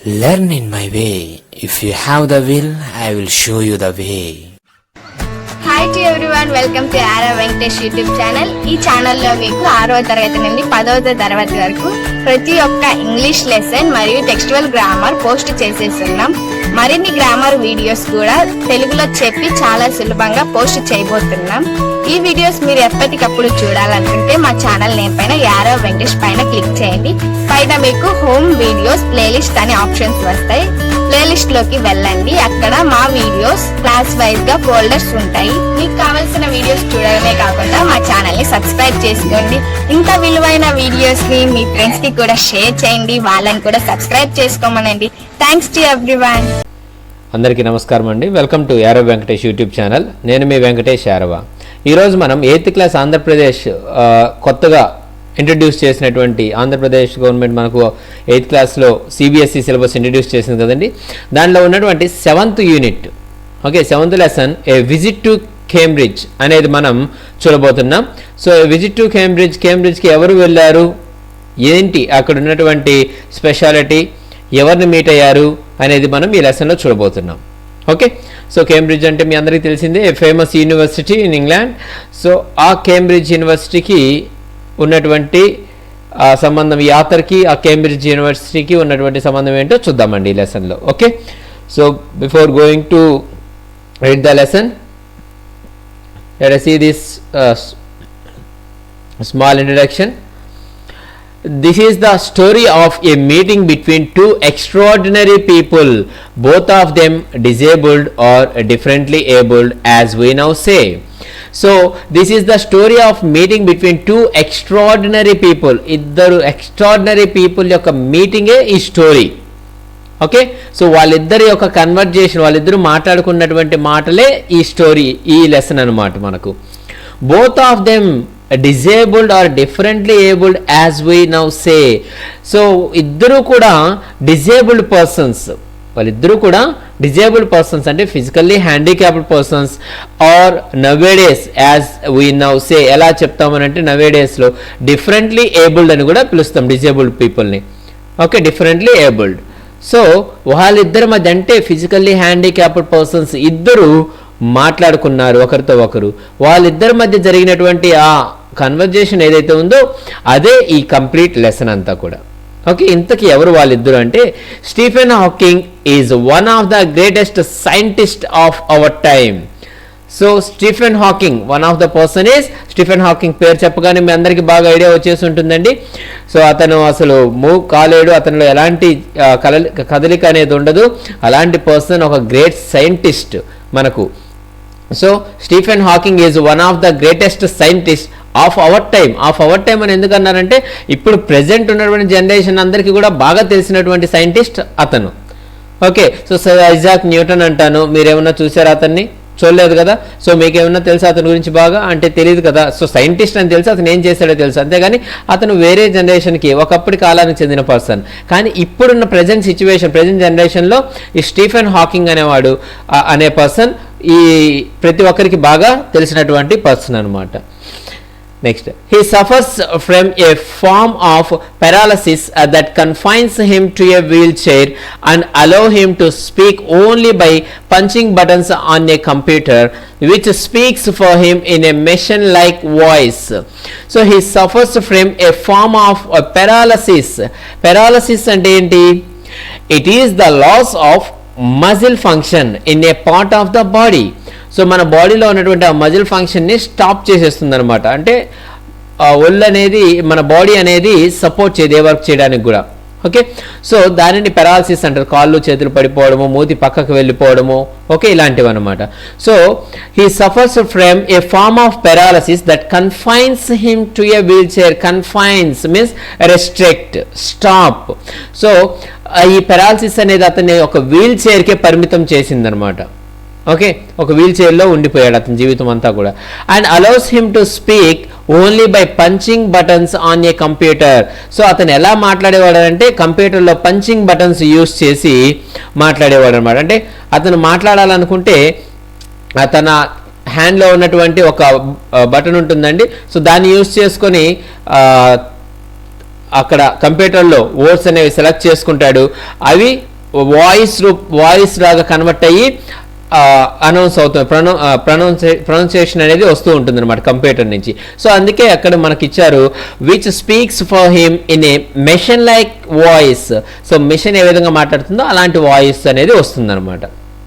Learn in my way. If you have the will, I will show you the way. Hi to everyone, welcome to R R Venkatesh YouTube channel. ఈ ఛానల్లో మీకు 6వ తరగతి నుండి 10వ తరగతి వరకు ప్రతి ఒక్క ఇంగ్లీష్ లెసన్ మరియు టెక్స్టువల్ గ్రామర్ పోస్ట్ చేసేస్తున్నాం. మరిన్ని గ్రామర్ వీడియోస్ కూడా తెలుగులో చెప్పి చాలా సులభంగా పోస్ట్ చేయబోతున్నాం. ఈ వీడియోస్ మీరు ఎప్పటికప్పుడు చూడాలనుకుంటే మా ఛానల్ నేమ్ పైన ఆర్ఆర్ వెంకటేష్ పైన క్లిక్ చేయండి. పైన మీకు హోమ్ వీడియోస్ ప్లేలిస్ట్ అనే ఆప్షన్స్ వస్తాయి. ప్లేలిస్ట్ లోకి వెళ్ళండి. అక్కడ మా వీడియోస్ క్లాస్ వైజ్ గా ఫోల్డర్స్ ఉంటాయి. మీకు కావాల్సిన వీడియోస్ చూడడమే కాకుండా మా ఛానల్ ని సబ్స్క్రైబ్ చేసుకోండి. ఇంకా విలువైన వీడియోస్ ని మీ ఫ్రెండ్స్ కి కూడా షేర్ చేయండి. వాళ్ళని కూడా సబ్స్క్రైబ్ చేసుకోమనండి. Thanks to everyone. అందరికీ నమస్కారం అండి. వెల్కమ్ టు యారవ వెంకటేష్ యూట్యూబ్ ఛానల్. నేను మీ వెంకటేష్ యారవ. ఈరోజు మనం 8th క్లాస్ ఆంధ్రప్రదేశ్ కొత్తగా ఇంట్రడ్యూస్ చేసినటువంటి ఆంధ్రప్రదేశ్ గవర్నమెంట్ మనకు 8th క్లాస్లో సిబిఎస్ఈ సిలబస్ ఇంట్రడ్యూస్ చేసింది కదండి. దానిలో ఉన్నటువంటి 7th unit, okay, 7th lesson A visit to Cambridge అనేది మనం చూడబోతున్నాం. సో విజిట్ టు కేంబ్రిడ్జ్కి ఎవరు వెళ్ళారు, ఏంటి అక్కడ ఉన్నటువంటి స్పెషాలిటీ, ఎవరిని మీట్ అయ్యారు అనేది మనం ఈ లెసన్లో చూడబోతున్నాం. ఓకే, సో కేంబ్రిడ్జ్ అంటే మీ అందరికీ తెలిసిందే, a famous university in England. So ఆ కేంబ్రిడ్జ్ యూనివర్సిటీకి ఉన్నటువంటి సంబంధం, ఈ ఆథర్కి ఆ కేంబ్రిడ్జ్ యూనివర్సిటీకి ఉన్నటువంటి సంబంధం ఏంటో చూద్దామండి ఈ లెసన్లో. Okay, so before going to read the lesson, let us see this small introduction. This is the story of a meeting between two extraordinary people, both of them disabled or differently abled, as we now say. So this is the story of meeting between two extraordinary people. Iddaru extraordinary people యొక్క మీటింగే ఈ story. Okay, so వాళ్ళిద్దరి యొక్క conversation, వాళ్ళిద్దరూ మాట్లాడుకున్నటువంటి మాటలే ఈ story, ఈ lesson అన్నమాట మనకు. Both of them disabled or differently abled as we now say. So ఇద్దరు కూడా డిజేబుల్డ్ పర్సన్స్, వాళ్ళిద్దరూ కూడా డిజేబుల్డ్ పర్సన్స్ అంటే physically handicapped persons, or nowadays as we now say. ఎలా చెప్తామనంటే నవేడేస్లో డిఫరెంట్లీ ఏబుల్డ్ అని కూడా పిలుస్తాం డిజేబుల్డ్ పీపుల్ని. Okay, differently abled. సో వాళ్ళిద్దరి మధ్య అంటే ఫిజికల్లీ హ్యాండిక్యాప్డ్ పర్సన్స్ ఇద్దరు మాట్లాడుకున్నారు ఒకరితో ఒకరు. వాళ్ళిద్దరి మధ్య జరిగినటువంటి ఆ కన్వర్జేషన్ ఏదైతే ఉందో అదే ఈ కంప్లీట్ లెసన్ అంతా కూడా. ఓకే, ఇంతకీ ఎవరు వాళ్ళిద్దరు అంటే, Stephen Hawking is one of the greatest scientist of our time. So Stephen Hawking, one of the person is Stephen Hawking. పేరు చెప్పగానే మీ అందరికీ బాగా ఐడియా వచ్చేసి ఉంటుందండి. సో అతను అసలు మూవ్ కాలేడు, అతనిలో ఎలాంటి కదలిక అనేది ఉండదు. అలాంటి పర్సన్ ఒక గ్రేట్ సైంటిస్ట్ మనకు. So Stephen Hawking is one of the greatest scientist of our time. Of our time అని ఎందుకన్నారంటే ఇప్పుడు ప్రెజెంట్ ఉన్నటువంటి జనరేషన్ అందరికీ కూడా బాగా తెలిసినటువంటి సైంటిస్ట్ అతను. Okay, so sir Isaac Newton అంటాను. మీరేమన్నా చూసారా అతన్ని? చూడలేదు కదా. సో మీకేమన్నా తెలుసా అతని గురించి బాగా? అంటే తెలియదు కదా. సో సైంటిస్ట్ అని తెలుసు, అతను ఏం చేశాడో తెలుసు, అంతేగాని అతను వేరే జనరేషన్కి ఒకప్పటి కాలానికి చెందిన పర్సన్. కానీ ఇప్పుడున్న ప్రజెంట్ సిచ్యువేషన్, ప్రజెంట్ జనరేషన్లో ఈ స్టీఫెన్ హాకింగ్ అనేవాడు అనే పర్సన్ ఈ ప్రతి ఒక్కరికి బాగా తెలిసినటువంటి పర్సన్ అనమాట. Next, he suffers from a form of paralysis that confines him to a wheelchair and allow him to speak only by punching buttons on a computer which speaks for him in a machine-like voice. So he suffers from a form of paralysis. Paralysis ante enti? It is the loss of muscle function in a part of the body. So మన బాడీలో ఉన్నటువంటి ఆ muscle ఫంక్షన్ని stop చేసేస్తుంది అనమాట. అంటే ఒళ్ళు అనేది, మన బాడీ అనేది సపోర్ట్ చేయదు ఏ వర్క్ చేయడానికి కూడా. ఓకే, సో దానిని పెరాలసిస్ అంటారు. కాళ్ళు చేతులు పడిపోవడము, మూతి పక్కకు వెళ్ళిపోవడము, ఓకే, ఇలాంటివి అనమాట. So he suffers from a form of paralysis that confines him to a wheel chair. Confines means restrict, stop. So ఈ పెరాలసిస్ అనేది అతన్ని ఒక వీల్ చైర్కే పరిమితం చేసిందనమాట. ఓకే, ఒక వీల్ చైర్లో ఉండిపోయాడు అతని జీవితం అంతా కూడా. And allows him to speak only by punching buttons on a computer. So అతను ఎలా మాట్లాడేవాడు అంటే కంప్యూటర్లో పంచింగ్ బటన్స్ యూస్ చేసి మాట్లాడేవాడు అనమాట. అంటే అతను మాట్లాడాలనుకుంటే తన హ్యాండ్లో ఉన్నటువంటి ఒక బటన్ ఉంటుందండి. సో దాన్ని యూస్ చేసుకొని అక్కడ కంప్యూటర్లో వర్డ్స్ అనేవి సెలెక్ట్ చేసుకుంటాడు. అవి వాయిస్ లాగా కన్వర్ట్ అయ్యి అనౌన్స్ అవుతుంది, ప్రొనౌన్సియేషన్ అనేది వస్తూ ఉంటుంది అనమాట కంప్యూటర్ నుంచి. సో అందుకే అక్కడ మనకి ఇచ్చారు which speaks for him in a machine like voice. So machine ఏ విధంగా మాట్లాడుతుందో అలాంటి వాయిస్ అనేది వస్తుంది అనమాట.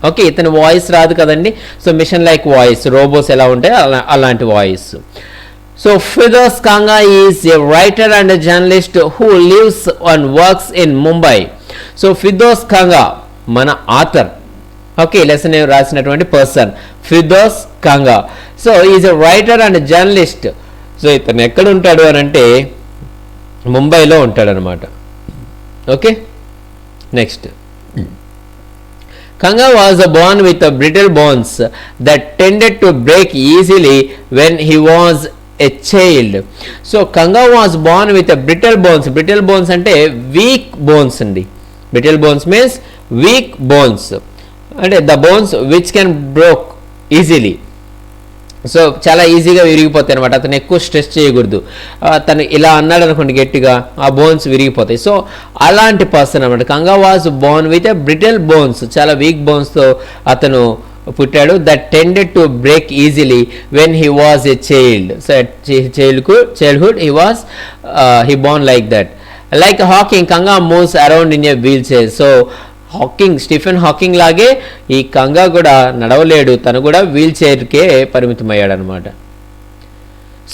ఓకే, ఇతని వాయిస్ రాదు కదండి. So machine like voice, robots ఎలా ఉంటాయో అలాంటి voice. So Firdaus Kanga is a writer and a journalist who lives and works in Mumbai. So Firdaus Kanga మన ఆథర్, ఓకే, లెసన్ రాసినటువంటి person Firdaus Kanga. So is a writer and journalist. So ఇతను ఎక్కడ ఉంటాడు అని అంటే ముంబైలో ఉంటాడు అనమాట. Okay, next. Kanga was born with a brittle bones that tended to break easily when he was a child. So Kanga was born with a brittle bones. Brittle bones అంటే weak bones అండి. Brittle bones means weak bones. అంటే the bones which can broke easily. So చాలా ఈజీగా విరిగిపోతాయి అనమాట. అతను ఎక్కువ stress చేయకూడదు. తను ఇలా అన్నాడు అనుకోండి గట్టిగా, ఆ బోన్స్ విరిగిపోతాయి. సో అలాంటి పర్సన్ అనమాట. Kanga was born with a brittle bones, చాలా వీక్ బోన్స్తో అతను పుట్టాడు. That tended to break easily when he was a child. So childhood he born like that. Like Hawking, Kanga moves around in a wheel chair. So Stephen Hawking లాగే ఈ కంగా కూడా నడవలేడు, తను కూడా వీల్ చైర్కే పరిమితమయ్యాడు అనమాట.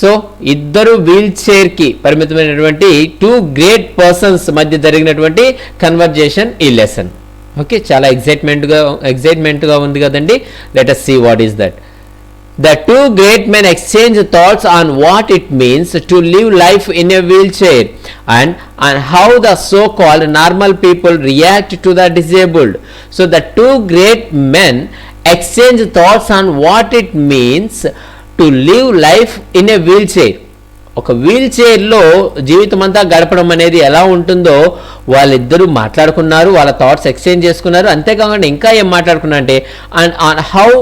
సో ఇద్దరు వీల్ చైర్కి పరిమితమైనటువంటి టూ గ్రేట్ పర్సన్స్ మధ్య జరిగినటువంటి కన్వర్జేషన్ ఈ లెసన్. ఓకే, చాలా ఎగ్జైట్మెంట్గా ఉంది కదండి. Let us see what is that. The two great men exchange thoughts on what it means to live life in a wheelchair and how the so-called normal people react to the disabled. So the two great men exchange thoughts on what it means to live life in a wheelchair. ఒక wheel చైర్లో జీవితం అంతా గడపడం అనేది ఎలా ఉంటుందో వాళ్ళిద్దరూ మాట్లాడుకున్నారు, వాళ్ళ థాట్స్ ఎక్స్చేంజ్ చేసుకున్నారు. అంతేకాకుండా ఇంకా ఏం మాట్లాడుకున్నా అంటే and on how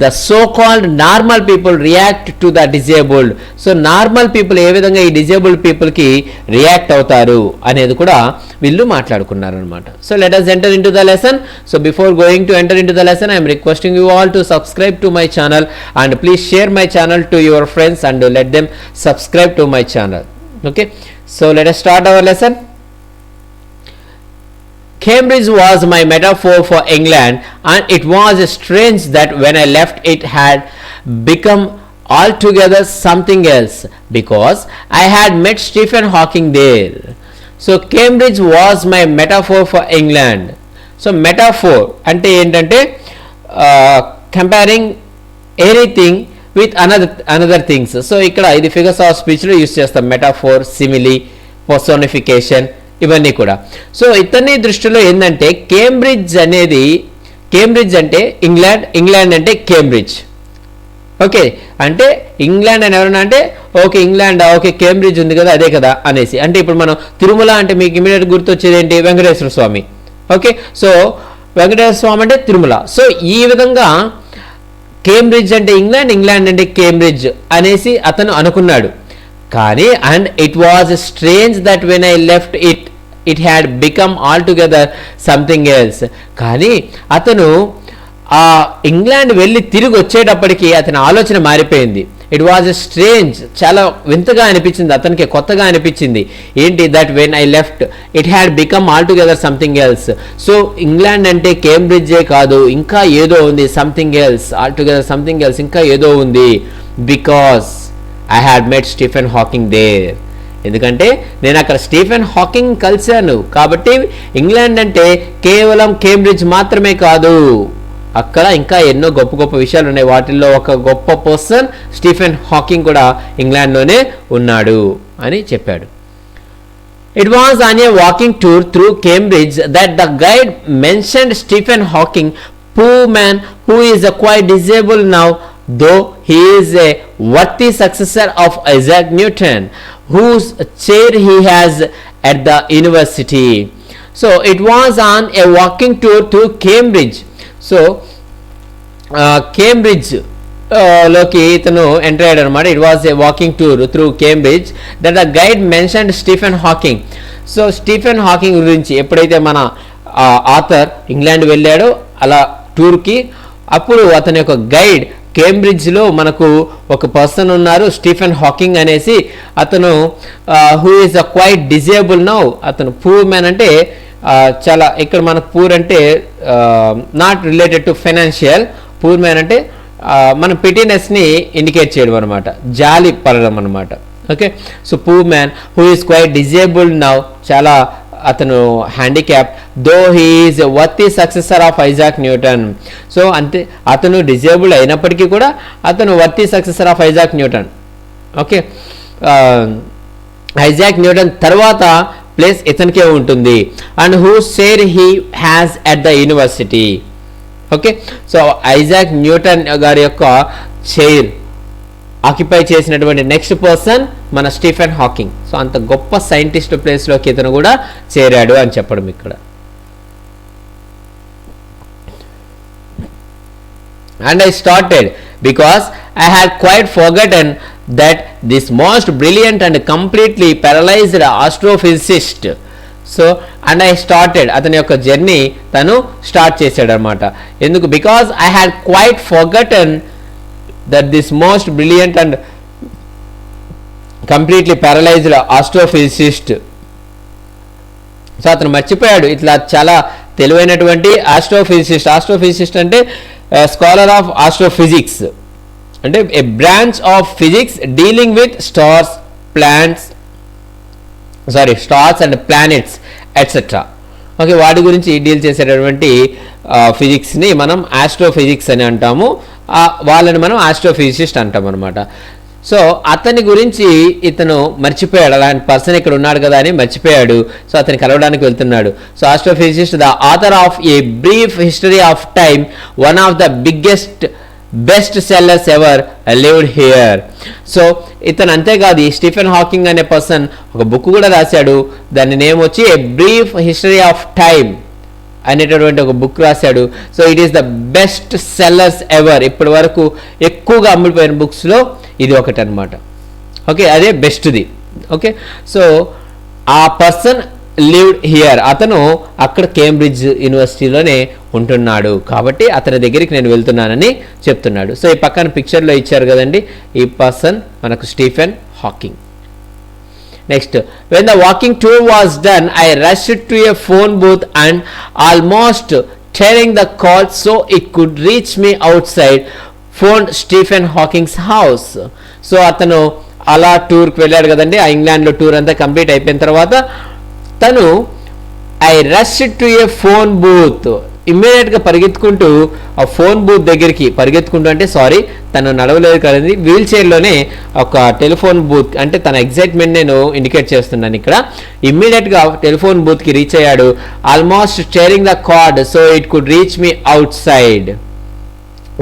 the so-called normal people react to the disabled. So normal people ఏ విధంగా ఈ డిజేబుల్డ్ పీపుల్కి రియాక్ట్ అవుతారు అనేది కూడా వీళ్ళు మాట్లాడుకున్నారు అనమాట. So let us enter into the lesson. So before going to enter into the lesson, I am requesting you all to subscribe to my channel and please share my channel to your friends and let them subscribe to my channel. Okay, so let us start our lesson. Cambridge was my metaphor for England, and it was strange that when I left it had become altogether something else because I had met Stephen Hawking there. So Cambridge was my metaphor for England. So metaphor ante entante comparing anything with another things. So ikkada idi figures of speech lo use chestam, metaphor, simile, personification ఇవన్నీ కూడా. So ఇతని దృష్టిలో ఏంటంటే Cambridge అంటే England అంటే Cambridge. Okay, అంటే England అని ఎవరన్నా అంటే ఓకే ఇంగ్లాండ్, ఓకే కేంబ్రిడ్జ్ ఉంది కదా అదే కదా అనేసి. అంటే ఇప్పుడు మనం తిరుమల అంటే మీకు ఇమీడియట్ గుర్తొచ్చేది ఏంటి? వెంకటేశ్వర స్వామి. ఓకే, సో వెంకటేశ్వర స్వామి అంటే తిరుమల. సో ఈ విధంగా కేంబ్రిడ్జ్ అంటే ఇంగ్లాండ్ అంటే కేంబ్రిడ్జ్ అనేసి అతను అనుకున్నాడు. కానీ and it was strange that when I left it had become all together something else. కానీ అతను ఆ ఇంగ్లాండ్ వెళ్ళి తిరిగి వచ్చేటప్పటికి అతని ఆలోచన మారిపోయింది. ఇట్ వాజ్ స్ట్రేంజ్, చాలా వింతగా అనిపించింది అతనికి, కొత్తగా అనిపించింది. ఏంటి? That when I left it had become all together something else. So England అంటే కేంబ్రిడ్జే కాదు, ఇంకా ఏదో ఉంది, something else, all together something else, ఇంకా ఏదో ఉంది. Because I had met Stephen Hawking there. ఎందుకంటే నేను అక్కడ స్టీఫెన్ హాకింగ్ కలిశాను కాబట్టి ఇంగ్లాండ్ అంటే కేవలం కేంబ్రిడ్జ్ మాత్రమే కాదు, అక్కడ ఇంకా ఎన్నో గొప్ప గొప్ప విషయాలు ఉన్నాయి. వాటిల్లో ఒక గొప్ప పర్సన్ స్టీఫెన్ హాకింగ్ కూడా ఇంగ్లాండ్లోనే ఉన్నాడు అని చెప్పాడు. It was on a walking tour through Cambridge that the guide mentioned Stephen Hawking, poor man who is quite disabled now, though he is a worthy successor of Isaac Newton, whose chair he has at the university. So it was on a walking tour through Cambridge. So Cambridge లోకి ఇతను enter అయ్యాడు అనమాట. It was A walking tour through Cambridge that the guide mentioned Stephen Hawking. So Stephen Hawking గురించి ఎప్పుడైతే మన author England వెళ్ళాడు అలా టూర్కి. అప్పుడు అతని యొక్క గైడ్ కేంబ్రిడ్జ్లో మనకు ఒక పర్సన్ ఉన్నారు స్టీఫెన్ హాకింగ్ అనేసి. అతను who is quiet disable now. అతను పూర్ మ్యాన్ అంటే చాలా, ఇక్కడ మనకు పూర్ అంటే not related to financial. Poor man అంటే మన పిటినెస్ని ఇండికేట్ చేయడం అనమాట, జాలి పడడం అనమాట. Okay, so poor man who is quiet disabled now, చాలా అతను handicap, though he is worthy successor of Isaac Newton. So అంతే, అతను డిజేబుల్డ్ అయినప్పటికీ కూడా అతను worthy successor of Isaac Newton. Okay, Isaac Newton తర్వాత ప్లేస్ ఇతనికే ఉంటుంది. And who share he has at the university. Okay, so Isaac Newton గారి యొక్క chair occupy చేసినటువంటి నెక్స్ట్ పర్సన్ మన స్టీఫెన్ హాకింగ్. సో అంత గొప్ప సైంటిస్ట్ ప్లేస్లోకి ఇతను కూడా చేరాడు అని చెప్పడం ఇక్కడ. And I started because I had quite forgotten that this most brilliant and completely paralyzed astrophysicist. So and I started, అతని యొక్క జర్నీ తను స్టార్ట్ చేశాడు అనమాట. ఎందుకు? Because I had quite forgotten that this most brilliant and completely paralysed astrophysicist. So అతను మర్చిపోయాడు ఇట్లా చాలా తెలివైనటువంటి ఆస్ట్రోఫిజిసిస్ట్. ఆస్ట్రోఫిజిసిస్ట్ అంటే స్కాలర్ ఆఫ్ ఆస్ట్రోఫిజిక్స్, అంటే a branch of physics dealing with stars and planets etcetera. Okay, వాటి గురించి డీల్ చేసేటటువంటి ఫిజిక్స్ని మనం ఆస్ట్రోఫిజిక్స్ అని అంటాము. వాళ్ళని మనం ఆస్ట్రోఫిజిసిస్ట్ అంటాం అనమాట. సో అతని గురించి ఇతను మర్చిపోయాడు, అలాంటి పర్సన్ ఇక్కడ ఉన్నాడు కదా అని మర్చిపోయాడు. సో అతన్ని కలవడానికి వెళ్తున్నాడు. So astrophysicist, the author of a brief history of time, one of the best sellers ever lived here. So ఇతను అంతేకాదు, ఈ స్టీఫెన్ హాకింగ్ అనే పర్సన్ ఒక బుక్ కూడా రాశాడు. దాని నేమ్ వచ్చి a brief history of time అనేటటువంటి ఒక బుక్ రాశాడు. So it is the best sellers ever, ఇప్పటి వరకు ఎక్కువగా అమ్ముడిపోయిన బుక్స్లో ఇది ఒకటి అనమాట. ఓకే, అదే బెస్ట్ది. ఓకే, సో ఆ పర్సన్ లివ్డ్ హియర్, అతను అక్కడ కేంబ్రిడ్జ్ యూనివర్సిటీలోనే ఉంటున్నాడు కాబట్టి అతని దగ్గరికి నేను వెళ్తున్నానని చెప్తున్నాడు. సో ఈ పక్కన పిక్చర్లో ఇచ్చారు కదండి, ఈ పర్సన్ మనకు Stephen Hawking. Next, when the walking tour was done, I rushed to a phone booth and almost tearing the cord so it could reach me outside, phoned Stephen Hawking's house. So అతను అలా టూర్కి వెళ్ళాడు కదండి, ఆ ఇంగ్లాండ్లో tour అంతా complete అయిపోయిన తర్వాత తను I rushed to A phone booth, ఇమ్మీడియట్గా పరిగెత్తుకుంటూ ఆ ఫోన్ బూత్ దగ్గరికి పరిగెత్తుకుంటూ, అంటే సారీ తను నడవలేదు కదండి, వీల్ చైర్లోనే ఒక టెలిఫోన్ బూత్, అంటే తన ఎగ్జైట్మెంట్ నేను ఇండికేట్ చేస్తున్నాను ఇక్కడ. ఇమ్మీడియట్గా టెలిఫోన్ బూత్కి రీచ్ అయ్యాడు. Almost tearing the cord so it could reach me outside.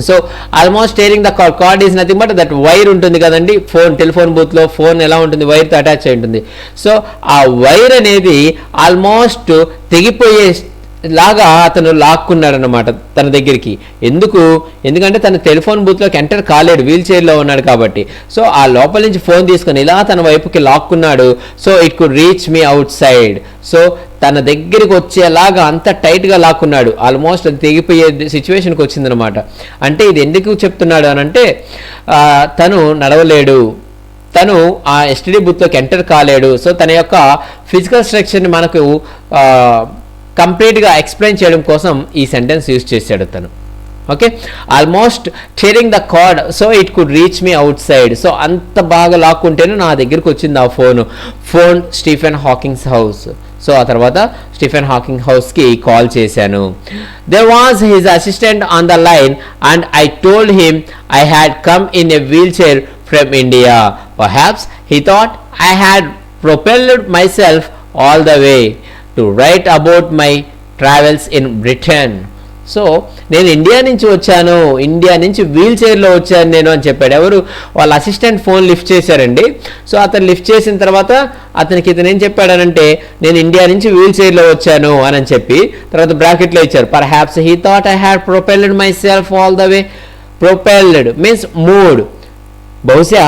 So almost tearing the card is nothing but that wire ఉంటుంది కదండి, టెలిఫోన్ బూత్లో ఫోన్ ఎలా ఉంటుంది, వైర్తో అటాచ్ అయి ఉంటుంది. సో ఆ వైర్ అనేది ఆల్మోస్ట్ తెగిపోయే లాగా అతను లాక్కున్నాడు అనమాట తన దగ్గరికి. ఎందుకంటే తన టెలిఫోన్ బూత్లోకి ఎంటర్ కాలేడు, వీల్ చైర్లో ఉన్నాడు కాబట్టి. సో ఆ లోపల నుంచి ఫోన్ తీసుకొని ఇలా తన వైపుకి లాక్కున్నాడు. So it could reach me outside. So తన దగ్గరికి వచ్చేలాగా అంత టైట్గా లాక్కున్నాడు, ఆల్మోస్ట్ అది తెగిపోయే సిచ్యువేషన్కి వచ్చిందనమాట. అంటే ఇది ఎందుకు చెప్తున్నాడు అని అంటే, తను నడవలేడు, తను ఆ ఎస్టీడీ బూత్లోకి ఎంటర్ కాలేడు. సో తన యొక్క ఫిజికల్ స్ట్రక్చర్ని మనకు కంప్లీట్గా ఎక్స్ప్లెయిన్ చేయడం కోసం ఈ సెంటెన్స్ యూజ్ చేశాడు తను. Okay, almost tearing the cord so it could reach me outside. So అంత బాగా లాక్కుంటేనే నా దగ్గరికి వచ్చింది ఆ phone Stephen Hawking's house. So ఆ తర్వాత స్టీఫెన్ హాకింగ్ హౌస్కి కాల్ చేశాను. There was his assistant on the line and I told him I had come in a wheel chair from India. Perhaps he thought I had propelled myself all the way to write about my travels in Britain. So నేను India నుంచి వచ్చాను, India నుంచి wheel చైర్లో వచ్చాను నేను అని చెప్పాడు. ఎవరు? వాళ్ళ అసిస్టెంట్ ఫోన్ లిఫ్ట్ చేశారండి. సో అతను లిఫ్ట్ చేసిన తర్వాత ఇతను ఏం చెప్పాడనంటే, నేను ఇండియా నుంచి వీల్ చైర్లో వచ్చాను అని చెప్పి తర్వాత బ్రాకెట్లో ఇచ్చారు. Perhaps he thought I had propelled myself all the way. Propelled means mood. బహుశా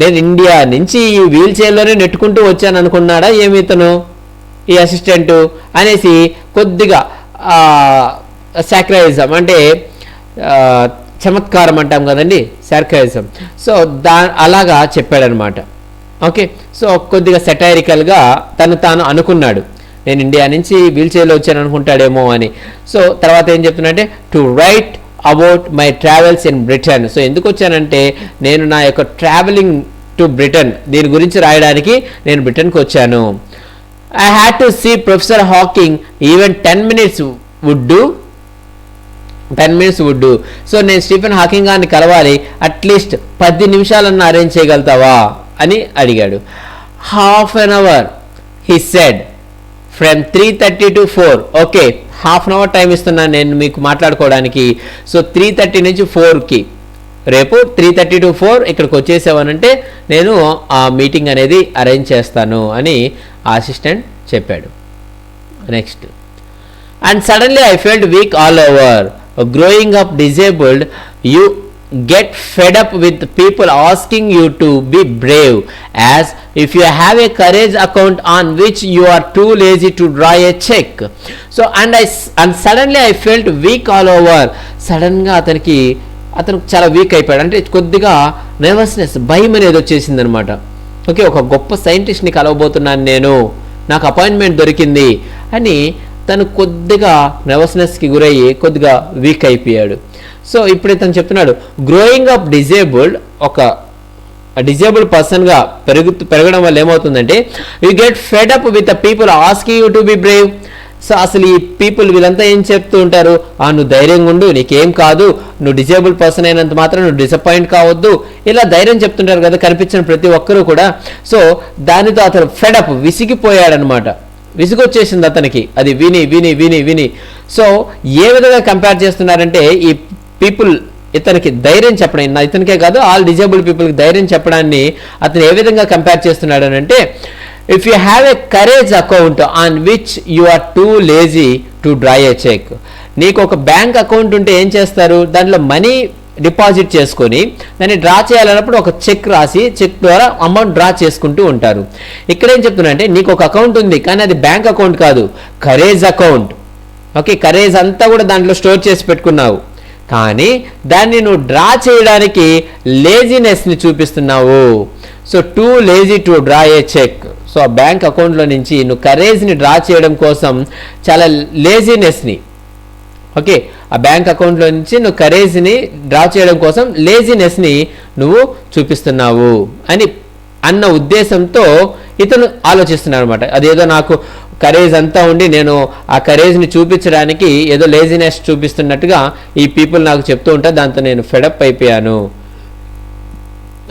నేను ఇండియా నుంచి ఈ వీల్ చైర్లోనే నెట్టుకుంటూ వచ్చాను అనుకున్నాడా ఏమి ఇతను, ఈ అసిస్టెంటు అనేసి కొద్దిగా సాక్రైజం అంటే చమత్కారం అంటాం కదండి, సార్కాయిజం. సో అలాగా చెప్పాడనమాట. ఓకే, సో కొద్దిగా సెటైరికల్గా తాను అనుకున్నాడు, నేను ఇండియా నుంచి వీల్ చైర్లో వచ్చాను అనుకుంటాడేమో అని. సో తర్వాత ఏం చెప్తున్నాడంటే to write about my travels in Britain. So ఎందుకు వచ్చానంటే నేను నా యొక్క ట్రావెలింగ్ టు బ్రిటన్ దీని గురించి రాయడానికి నేను బ్రిటన్కి వచ్చాను. I had to see professor Hawking, even 10 minutes would do. 10 minutes would do. So నేను స్టీఫెన్ హాకింగ్ గారిని కలవాలి, అట్లీస్ట్ 10 నిమిషాలన్నా అరేంజ్ చేయగలుగుతావా అని అడిగాడు. Half an hour he said, from 3:30 to 4. Okay, half an hour time ఇస్తున్నాను నేను మీకు మాట్లాడుకోవడానికి. సో 3:30 నుంచి 4కి రేపు 3:30 to 4 ఇక్కడికి వచ్చేసావనంటే నేను ఆ మీటింగ్ అనేది అరేంజ్ చేస్తాను అని అసిస్టెంట్ చెప్పాడు. Next, and suddenly I felt week all over. Growing up disabled, you get fed up with people asking you to be brave, as if you have a courage account on which you are too lazy to draw a check. So and suddenly I felt weak all over. Sudden గా అతను చాలా week అయిపోయాడు, అంటే కొద్దిగా nervousness, భయం అనేది వచ్చేసింది అనమాట. ఓకే, ఒక గొప్ప సైంటిస్ట్ని కలవబోతున్నాను నేను, నాకు అపాయింట్మెంట్ దొరికింది అని తను కొద్దిగా నర్వస్నెస్కి గురయ్యి కొద్దిగా వీక్ అయిపోయాడు. సో ఇప్పుడు ఇతను చెప్తున్నాడు, గ్రోయింగ్ అప్ డిజేబుల్డ్, ఒక డిజేబుల్డ్ పర్సన్గా పెరగడం వల్ల ఏమవుతుందంటే you get fed up with the people asking you to be Brave. So అసలు ఈ పీపుల్ వీళ్ళంతా ఏం చెప్తూ ఉంటారు, నువ్వు ధైర్యంగా ఉండు, నీకేం కాదు, నువ్వు డిజేబుల్డ్ పర్సన్ అయినంత మాత్రం నువ్వు డిసప్పాయింట్ కావద్దు, ఇలా ధైర్యం చెప్తుంటారు కదా కనిపించిన ప్రతి ఒక్కరూ కూడా. సో దానితో అతను ఫెడప్, విసిగిపోయాడనమాట, విసుగొచ్చేసింది అతనికి అది విని విని విని విని. సో ఏ విధంగా కంపేర్ చేస్తున్నారంటే ఈ పీపుల్ ఇతనికి ధైర్యం చెప్పడం, ఇతనికే కాదు ఆల్ డిజేబుల్డ్ పీపుల్కి ధైర్యం చెప్పడాన్ని అతను ఏ విధంగా కంపేర్ చేస్తున్నాడు అని అంటే, if you have a courage account on which you are too lazy to draw a cheque. నీకు ఒక బ్యాంక్ అకౌంట్ ఉంటే ఏం చేస్తారు, దాంట్లో మనీ డిపాజిట్ చేసుకొని దాన్ని డ్రా చేయాలన్నప్పుడు ఒక చెక్ రాసి చెక్ ద్వారా అమౌంట్ డ్రా చేసుకుంటూ ఉంటారు. ఇక్కడ ఏం చెప్తున్నా అంటే నీకు ఒక అకౌంట్ ఉంది కానీ అది బ్యాంక్ అకౌంట్ కాదు, కరేజ్ అకౌంట్. ఓకే, కరేజ్ అంతా కూడా దాంట్లో స్టోర్ చేసి పెట్టుకున్నావు, కానీ దాన్ని నువ్వు డ్రా చేయడానికి లేజినెస్ని చూపిస్తున్నావు. So too lazy to draw a cheque. So ఆ బ్యాంక్ అకౌంట్లో నుంచి నువ్వు కరేజ్ని డ్రా చేయడం కోసం చాలా లేజినెస్ని, ఓకే, ఆ బ్యాంక్ అకౌంట్లో నుంచి నువ్వు కరేజ్ని డ్రా చేయడం కోసం లేజినెస్ని నువ్వు చూపిస్తున్నావు అని అన్న ఉద్దేశంతో ఇతను ఆలోచిస్తున్నాడు అనమాట. అదేదో నాకు కరేజ్ అంతా ఉండి నేను ఆ కరేజ్ని చూపించడానికి ఏదో లేజినెస్ చూపిస్తున్నట్టుగా ఈ పీపుల్ నాకు చెప్తూ ఉంటే దాంతో నేను ఫెడప్ అయిపోయాను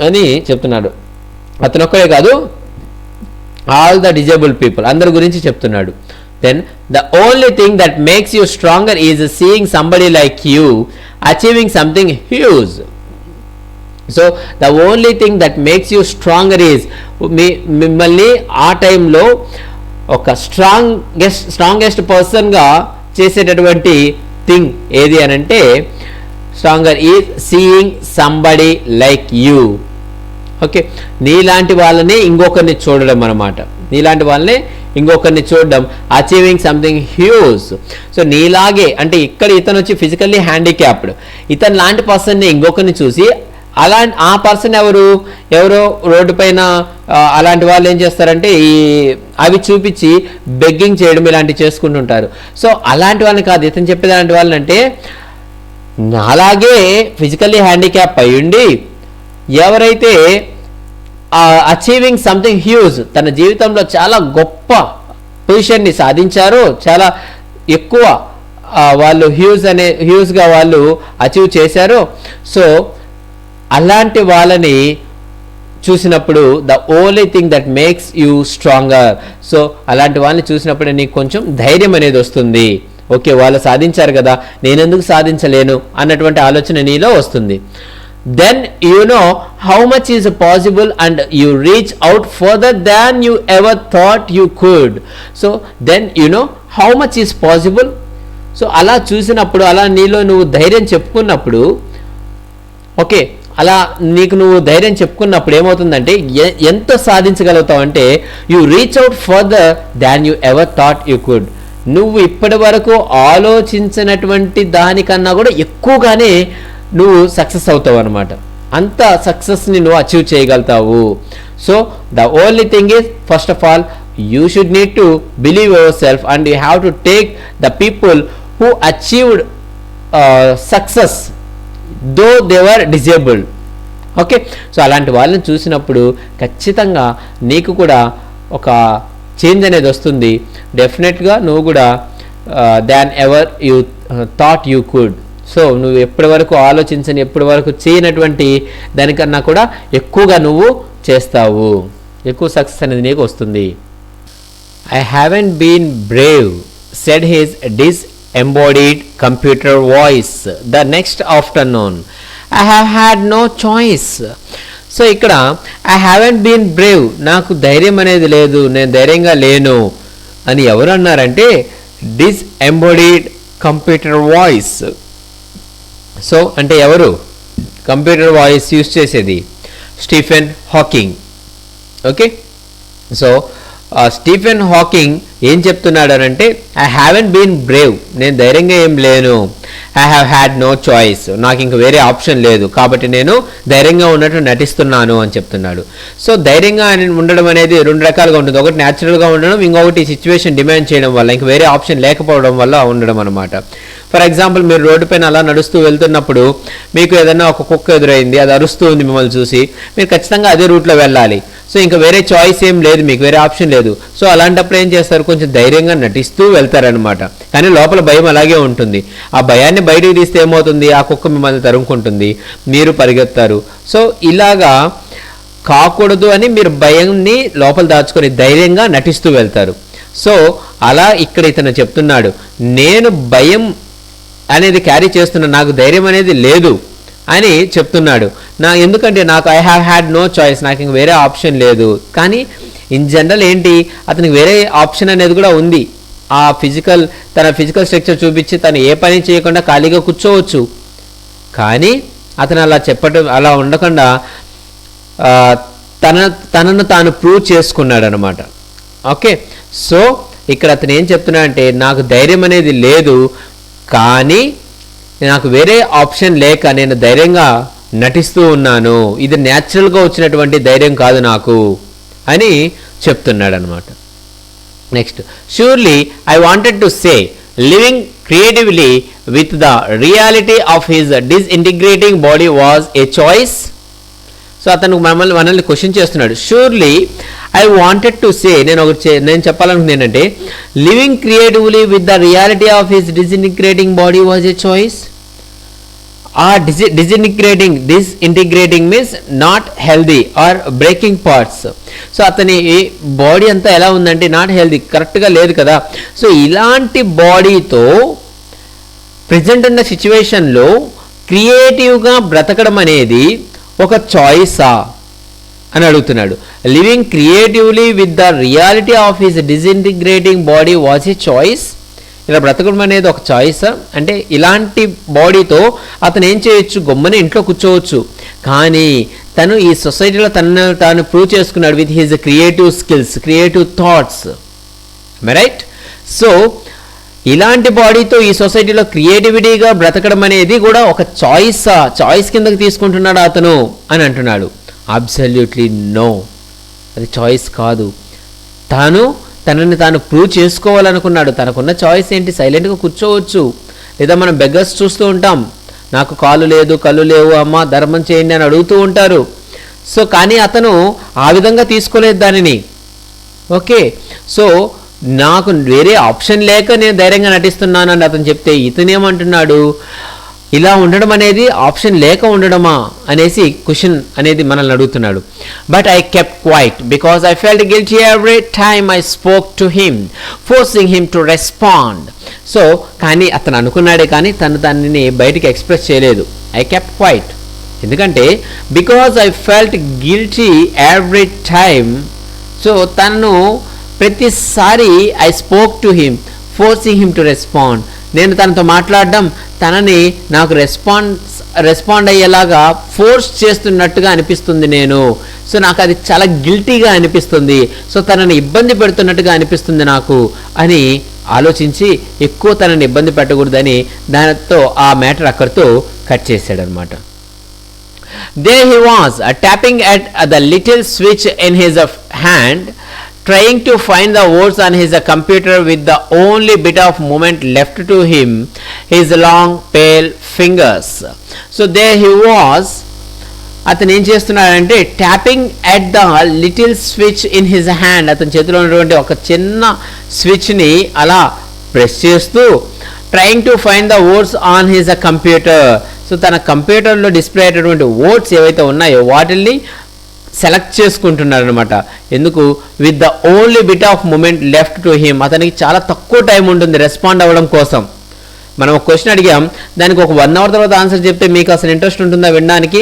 అని చెప్తున్నాడు. అతను ఒక్కడే కాదు, ఆల్ ద డిజేబుల్ పీపుల్ అందరి గురించి చెప్తున్నాడు. Then the only thing that makes you stronger is seeing somebody like you achieving something huge. So the only thing that makes you stronger is మిమ్మల్ని ఆ టైంలో ఒక స్ట్రాంగెస్ట్ పర్సన్గా చేసేటటువంటి థింగ్ ఏది అని అంటే stronger is seeing somebody like you. Okay, నీలాంటి వాళ్ళని ఇంకొకరిని చూడడం అన్నమాట, నీలాంటి వాళ్ళని ఇంకొకరిని చూడడం, అచీవింగ్ సంథింగ్ హ్యూజ్. సో నీలాగే అంటే ఇక్కడ ఇతను వచ్చి ఫిజికల్లీ హ్యాండిక్యాప్డ్, ఇతను లాంటి పర్సన్ని ఇంకొకరిని చూసి ఆ పర్సన్ ఎవరో రోడ్డు పైన అలాంటి వాళ్ళు ఏం చేస్తారంటే అవి చూపించి బెగ్గింగ్ చేయడం ఇలాంటివి చేసుకుంటుంటారు. సో అలాంటి వాళ్ళని కాదు ఇతను చెప్పేది, అలాంటి వాళ్ళని అంటే అలాగే ఫిజికల్లీ హ్యాండిక్యాప్ అయ్యుండి ఎవరైతే అచీవింగ్ సంథింగ్ హ్యూజ్, తన జీవితంలో చాలా గొప్ప పొజిషన్ని సాధించారో, చాలా ఎక్కువ వాళ్ళు హ్యూజ్గా వాళ్ళు అచీవ్ చేశారో, సో అలాంటి వాళ్ళని చూసినప్పుడు the only thing that makes you stronger. So అలాంటి వాళ్ళని చూసినప్పుడు నీకు కొంచెం ధైర్యం అనేది వస్తుంది. ఓకే, వాళ్ళు సాధించారు కదా, నేనెందుకు సాధించలేను అన్నటువంటి ఆలోచన నీలో వస్తుంది. Then you know how much is possible and you reach out further than you ever thought you could. So then you know how much is possible. So అలా చూసినప్పుడు, అలా నీలో నువ్వు ధైర్యం చెప్పుకున్నప్పుడు, ఓకే, అలా నీకు నువ్వు ధైర్యం చెప్పుకున్నప్పుడు ఏమవుతుందంటే ఎంత సాధించగలుగుతావు అంటే you reach out further than you ever thought you could. నువ్వు ఇప్పటి వరకు ఆలోచించినటువంటి దానికన్నా కూడా ఎక్కువగానే నువ్వు సక్సెస్ అవుతావు అనమాట. అంత సక్సెస్ని నువ్వు అచీవ్ చేయగలుగుతావు. So the only thing is, first of all you should need to believe yourself and you have to take the people who achieved success though they were disabled. Okay, so అలాంటి వాళ్ళని చూసినప్పుడు ఖచ్చితంగా నీకు కూడా ఒక change అనేది వస్తుంది. డెఫినెట్గా నువ్వు కూడా than ever you thought you could. So నువ్వు ఎప్పటి వరకు ఆలోచించని, ఎప్పటి వరకు చేయనటువంటి దానికన్నా కూడా ఎక్కువగా నువ్వు చేస్తావు, ఎక్కువ సక్సెస్ అనేది నీకు వస్తుంది. I haven't been brave, said his disembodied computer voice the next afternoon. I have had no choice. So ఇక్కడ I haven't been brave, నాకు ధైర్యం అనేది లేదు, నేను ధైర్యంగా లేను అని ఎవరు అన్నారంటే disembodied computer voice. సో అంటే ఎవరు కంప్యూటర్ వాయిస్ యూజ్ చేసేది? Stephen Hawking. Okay, so Stephen Hawking ఏం చెప్తున్నాడు అంటే, ఐ హ్యావెంట్ బీన్ బ్రేవ్, నేను ధైర్యంగా ఏం లేను. I have had no choice, నాకు ఇంక వేరే ఆప్షన్ లేదు, కాబట్టి నేను ధైర్యంగా ఉన్నట్టు నటిస్తున్నాను అని చెప్తున్నాడు. సో ధైర్యంగా ఉండడం అనేది రెండు రకాలుగా ఉంటుంది. ఒకటి న్యాచురల్గా ఉండడం, ఇంకొకటి సిచ్యువేషన్ డిమాండ్ చేయడం వల్ల, ఇంక వేరే ఆప్షన్ లేకపోవడం వల్ల ఉండడం అనమాట. ఫర్ ఎగ్జాంపుల్, మీరు రోడ్డు పైన అలా నడుస్తూ వెళ్తున్నప్పుడు మీకు ఏదైనా ఒక కుక్క ఎదురైంది, అది అరుస్తూ ఉంది మిమ్మల్ని చూసి, మీరు ఖచ్చితంగా అదే రూట్లో వెళ్ళాలి. సో ఇంకా వేరే చాయిస్ ఏం లేదు, మీకు వేరే ఆప్షన్ లేదు. సో అలాంటప్పుడు ఏం చేస్తారు, కొంచెం ధైర్యంగా నటిస్తూ వెళ్తారనమాట. కానీ లోపల భయం అలాగే ఉంటుంది. ఆ భయాన్ని బయటికి తీస్తే ఏమవుతుంది, ఆ కుక్క మిమ్మల్ని తరుముకుంటుంది, మీరు పరిగెత్తారు. సో ఇలాగా కాకూడదు అని మీరు భయాన్ని లోపల దాచుకొని ధైర్యంగా నటిస్తూ వెళ్తారు. సో అలా ఇక్కడ ఇతను చెప్తున్నాడు, నేను భయం అనేది క్యారీ చేస్తున్నా, నాకు ధైర్యం అనేది లేదు అని చెప్తున్నాడు. ఎందుకంటే నాకు I have had no choice, నాకు ఇంక వేరే ఆప్షన్ లేదు. కానీ ఇన్ జనరల్ ఏంటి, అతనికి వేరే ఆప్షన్ అనేది కూడా ఉంది. ఆ తన ఫిజికల్ స్ట్రక్చర్ చూపించి తను ఏ పని చేయకుండా ఖాళీగా కూర్చోవచ్చు. కానీ అతను అలా ఉండకుండా తనను తాను ప్రూవ్ చేసుకున్నాడు అనమాట. ఓకే, సో ఇక్కడ అతను ఏం చెప్తున్నా అంటే, నాకు ధైర్యం అనేది లేదు, కానీ నాకు వేరే ఆప్షన్ లేక నేను ధైర్యంగా నటిస్తూ ఉన్నాను, ఇది న్యాచురల్గా వచ్చినటువంటి ధైర్యం కాదు నాకు అని చెప్తున్నాడు అనమాట. Next, surely I wanted to say living creatively with the reality of his disintegrating body was a choice. So అతను మనల్ని క్వశ్చన్ చేస్తున్నాడు. Surely I wanted to say, నేను చెప్పాలనుకుంది ఏంటంటే, living creatively with the reality of his disintegrating body was a choice. ఆ disintegrating means not healthy or breaking parts. So అతని body అంతా ఎలా ఉందంటే నాట్ హెల్దీ, కరెక్ట్గా లేదు కదా. సో ఇలాంటి బాడీతో ప్రజెంట్ ఉన్న సిచ్యువేషన్లో క్రియేటివ్గా బ్రతకడం అనేది ఒక చాయిసా అని అడుగుతున్నాడు. Living creatively with the reality of his disintegrating body was a choice. ఇలా బ్రతకడం అనేది ఒక చాయిస్ అంటే, ఇలాంటి బాడీతో అతను ఏం చేయొచ్చు, గొమ్మని ఇంట్లో కూర్చోవచ్చు. కానీ తను ఈ సొసైటీలో తాను ప్రూవ్ చేసుకున్నాడు with his creative skills, creative thoughts. Right? So ఇలాంటి బాడీతో ఈ సొసైటీలో క్రియేటివిటీగా బ్రతకడం అనేది కూడా ఒక చాయిస్ కిందకి తీసుకుంటున్నాడు అతను అని అంటున్నాడు. అబ్సల్యూట్లీ నో, అది చాయిస్ కాదు. తనని తాను ప్రూవ్ చేసుకోవాలనుకున్నాడు. తనకున్న చాయిస్ ఏంటి, సైలెంట్గా కూర్చోవచ్చు. లేదా మనం బెగ్గర్స్ చూస్తూ ఉంటాం, నాకు కాలు లేదు, కళ్ళు లేవు, అమ్మ ధర్మం చేయండి అని అడుగుతూ ఉంటారు. సో కానీ అతను ఆ విధంగా తీసుకోలేదు దానిని. ఓకే, సో నాకు వేరే ఆప్షన్ లేక నేను ధైర్యంగా నటిస్తున్నాను అని అతను చెప్తే, ఇతనేమంటున్నాడు, ఇలా ఉండడం అనేది ఆప్షన్ లేక ఉండడమా అనేసి క్వశ్చన్ అనేది మనల్ని అడుగుతున్నాడు. But I kept quiet because I felt guilty every time I spoke to him forcing him to respond. So కానీ అతను అనుకున్నాడే కానీ తను దానిని బయటికి ఎక్స్ప్రెస్ చేయలేదు. ఐ కెప్ట్ క్వైట్ ఎందుకంటే because I felt guilty every time. So తను ప్రతిసారి I spoke to him forcing him to respond, నేను తనతో మాట్లాడడం తనని నాకు రెస్పాండ్ అయ్యేలాగా ఫోర్స్ చేస్తున్నట్టుగా అనిపిస్తుంది నేను. సో నాకు అది చాలా గిల్టీగా అనిపిస్తుంది. సో తనని ఇబ్బంది పెడుతున్నట్టుగా అనిపిస్తుంది నాకు అని ఆలోచించి ఎక్కువ తనని ఇబ్బంది పెట్టకూడదని దానితో ఆ మ్యాటర్ అక్కడితో కట్ చేశాడనమాట. There he was, tapping at the little switch in his hand, trying to find the words on his computer with the only bit of movement left to him, his long pale fingers. So there he was, అతను ఏం చేస్తున్నాడంటే tapping at the little switch in his hand, అతని చేతిలో ఉన్నటువంటి ఒక చిన్న స్విచ్ని అలా press చేస్తూ trying to find the words on his computer. So తన కంప్యూటర్లో డిస్ప్లే అయ్యేటటువంటి వర్డ్స్ ఏవైతే ఉన్నాయో వాటిల్ని సెలెక్ట్ చేసుకుంటున్నాడు అనమాట. ఎందుకు? With the only bit of moment left to him, అతనికి చాలా తక్కువ టైం ఉంటుంది రెస్పాండ్ అవ్వడం కోసం. మనం ఒక క్వశ్చన్ అడిగాం, దానికి ఒక 1 అవర్ తర్వాత ఆన్సర్ చెప్తే మీకు అసలు ఇంట్రెస్ట్ ఉంటుందా వినడానికి?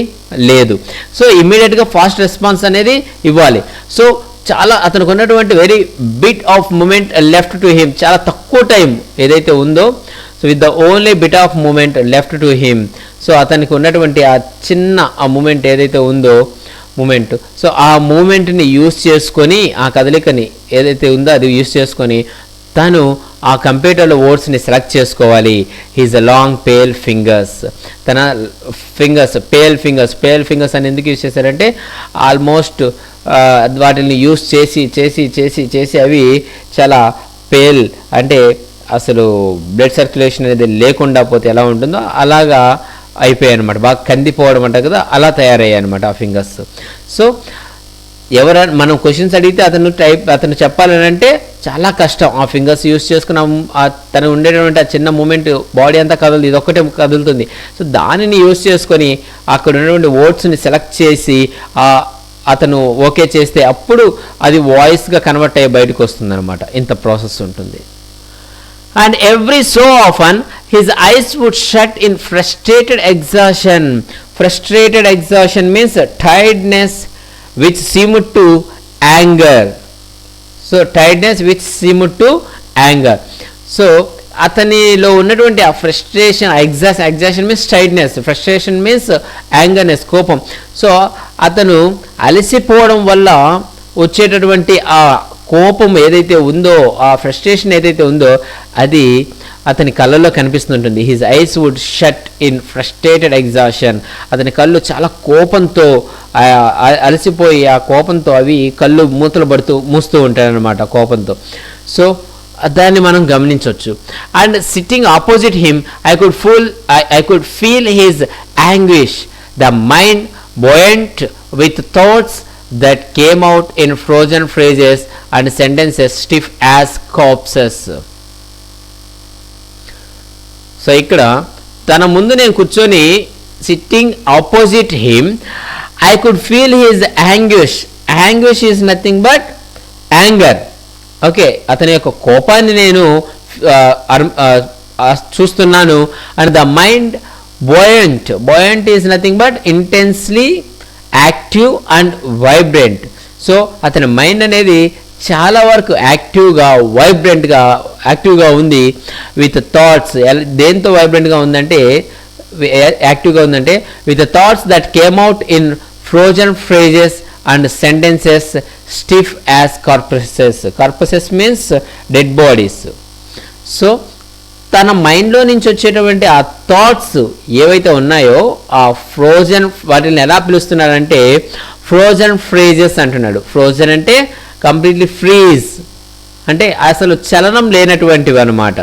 లేదు. సో ఇమ్మీడియట్గా ఫాస్ట్ రెస్పాన్స్ అనేది ఇవ్వాలి. సో చాలా అతనికి ఉన్నటువంటి very bit of moment left to him, చాలా తక్కువ టైం ఏదైతే ఉందో, so with the only bit of moment left to him, so అతనికి ఉన్నటువంటి ఆ చిన్న ఆ మూమెంట్ ఏదైతే ఉందో మూమెంట్, సో ఆ మూమెంట్ని యూస్ చేసుకొని ఆ కదలికని ఏదైతే ఉందో అది యూస్ చేసుకొని తను ఆ కంప్యూటర్లో వర్డ్స్ని సెలెక్ట్ చేసుకోవాలి. He's a long pale fingers, తన ఫింగర్స్ పేల్ ఫింగర్స్ అని ఎందుకు యూస్ చేశారంటే ఆల్మోస్ట్ వాటిని యూస్ చేసి చేసి చేసి చేసి అవి చాలా పేల్, అంటే అసలు బ్లడ్ సర్క్యులేషన్ అనేది లేకుండా పోతే ఎలా ఉంటుందో అలాగా అయిపోయాయి అనమాట, బాగా కందిపోవడం అంటారు కదా, అలా తయారయ్యాయి అనమాట ఆ ఫింగర్స్. సో ఎవరైనా మనం క్వశ్చన్స్ అడిగితే అతను చెప్పాలని అంటే చాలా కష్టం. ఆ ఫింగర్స్ యూస్ చేసుకున్న తను ఉండేటువంటి ఆ చిన్న మూమెంట్ బాడీ అంతా కదులుతుంది, ఇదొక్కటే కదులుతుంది. సో దానిని యూస్ చేసుకొని అక్కడ ఉన్నటువంటి వర్డ్స్ని సెలెక్ట్ చేసి అతను ఓకే చేస్తే అప్పుడు అది వాయిస్గా కన్వర్ట్ అయ్యి బయటకు వస్తుంది అనమాట. ఇంత ప్రాసెస్ ఉంటుంది. And every so often his eyes would shut in frustrated exhaustion. Frustrated exhaustion means tiredness which seemed to anger. So tiredness which seemed to anger. So అతనిలో ఉన్నటువంటి ఆ frustration, exhaustion means tiredness, frustration means angerness, కోపం. So అతను అలసిపోవడం వల్ల వచ్చేటటువంటి ఆ కోపం ఏదైతే ఉందో, ఆ ఫ్రస్ట్రేషన్ ఏదైతే ఉందో అది అతని కళ్ళల్లో కనిపిస్తుంటుంది. His eyes would shut in frustrated exhaustion, అతని కళ్ళు చాలా కోపంతో అలసిపోయి ఆ కోపంతో అవి కళ్ళు మూస్తూ ఉంటాయన్నమాట కోపంతో. సో దాన్ని మనం గమనించవచ్చు. And sitting opposite him I could feel his anguish, the mind buoyant with thoughts that came out in frozen phrases and sentences stiff as corpses. So ఇక్కడ తన ముందు నేను కూర్చొని sitting opposite him I could feel his anguish is nothing but anger. Okay, అతని యొక్క కోపాన్ని నేను చూస్తున్నాను. And the mind buoyant is nothing but intensely active and vibrant. So అతని మైండ్ అనేది చాలా వరకు యాక్టివ్గా ఉంది. విత్ థాట్స్, దేంతో వైబ్రెంట్గా ఉందంటే యాక్టివ్గా ఉందంటే with thoughts that came out in frozen phrases and sentences stiff as corpses means dead bodies. So తన మైండ్లో నుంచి వచ్చేటువంటి ఆ థాట్స్ ఏవైతే ఉన్నాయో ఆ ఫ్రోజన్, వాటిని ఎలా పిలుస్తున్నాడంటే ఫ్రోజన్ ఫ్రేజెస్ అంటున్నాడు. ఫ్రోజన్ అంటే కంప్లీట్లీ ఫ్రీజ్, అంటే అసలు చలనం లేనటువంటివి అనమాట.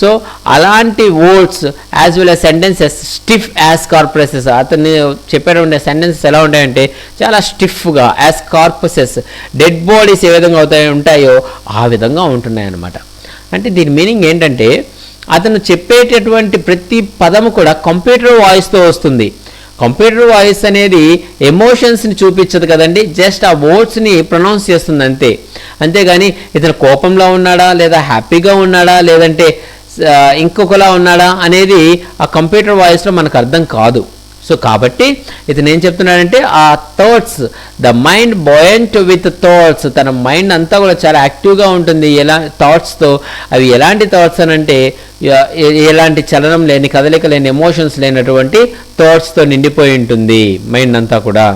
సో అలాంటి words as well as sentences stiff as corpses, అతన్ని చెప్పేటువంటి సెంటెన్సెస్ ఎలా ఉంటాయంటే చాలా స్టిఫ్గా, యాజ్ కార్పసెస్, డెడ్ బాడీస్ ఏ విధంగా ఉంటాయో ఆ విధంగా ఉంటున్నాయి అన్నమాట. అంటే దీని మీనింగ్ ఏంటంటే అతను చెప్పేటటువంటి ప్రతి పదము కూడా కంప్యూటర్ వాయిస్తో వస్తుంది. కంప్యూటర్ వాయిస్ అనేది ఎమోషన్స్ని చూపించదు కదండి, జస్ట్ ఆ వర్డ్స్ని ప్రొనౌన్స్ చేస్తుంది అంతే. అంతేగాని ఇతను కోపంలో ఉన్నాడా, లేదా హ్యాపీగా ఉన్నాడా, లేదంటే ఇంకొకలా ఉన్నాడా అనేది ఆ కంప్యూటర్ వాయిస్లో మనకు అర్థం కాదు. సో కాబట్టి ఇతను ఏం చెప్తున్నాడంటే ఆ thoughts, the mind buoyant with thoughts, తన మైండ్ అంతా కూడా చాలా యాక్టివ్గా ఉంటుంది ఎలా థాట్స్తో. అవి ఎలాంటి థాట్స్ అని అంటే ఎలాంటి చలనం లేని, కదలిక లేని, ఎమోషన్స్ లేనటువంటి థాట్స్తో నిండిపోయి ఉంటుంది మైండ్ అంతా కూడా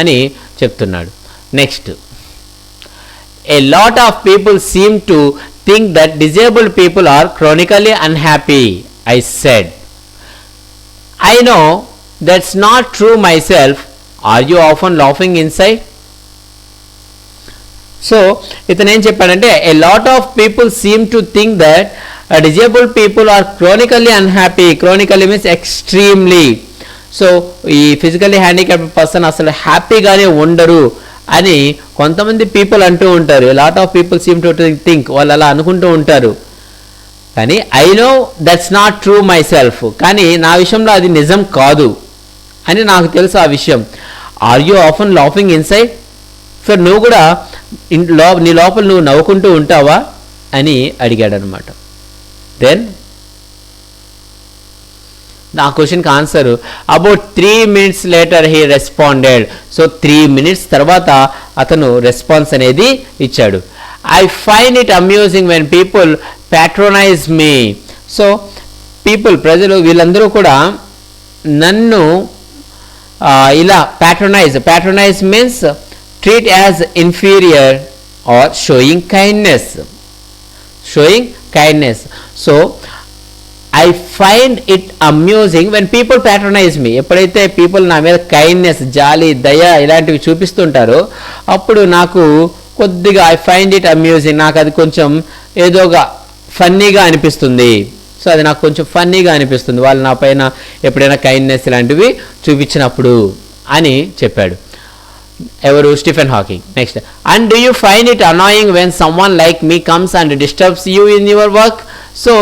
అని చెప్తున్నాడు. Next, a lot of people seem to think that disabled people are chronically unhappy. I said, I know that's not true myself. Are you often laughing inside? So ఇతను ఏం చెప్పాడంటే a lot of people seem to think that disabled people are chronically unhappy. Chronically means extremely. So ఈ physically handicapped person అసలు హ్యాపీగానే ఉండరు అని కొంతమంది people అంటూ ఉంటారు. Lot of people seem to think, వాళ్ళు అలా అనుకుంటూ ఉంటారు. కానీ I know that's not true my self, కానీ నా విషయంలో అది నిజం కాదు అని నాకు తెలుసు ఆ విషయం. Are you often laughing inside? So నువ్వు కూడా నీ లోపల నువ్వు నవ్వుకుంటూ ఉంటావా అని అడిగాడు అనమాట. దెన్ నా క్వశ్చన్కి answer about 3 minutes later he responded. So 3 minutes తర్వాత అతను రెస్పాన్స్ అనేది ఇచ్చాడు. I find it amusing when people patronise me. So ప్రజలు వీళ్ళందరూ కూడా నన్ను ఇలా patronise means treat as inferior or showing kindness. So I find it amusing when people patronise me. ఎప్పుడైతే పీపుల్ నా మీద కైండ్నెస్, జాలి, దయ ఇలాంటివి చూపిస్తుంటారో అప్పుడు నాకు కొద్దిగా ఐ ఫైండ్ ఇట్ అమ్యూజింగ్, నాకు అది కొంచెం ఏదోగా ఫన్నీగా అనిపిస్తుంది. సో అది నాకు కొంచెం ఫన్నీగా అనిపిస్తుంది వాళ్ళు నా పైన ఎప్పుడైనా కైండ్నెస్ ఇలాంటివి చూపించినప్పుడు అని చెప్పాడు. ఎవరు? Stephen Hawking. Next, and do you find it annoying when someone like me comes and disturbs you in your work? So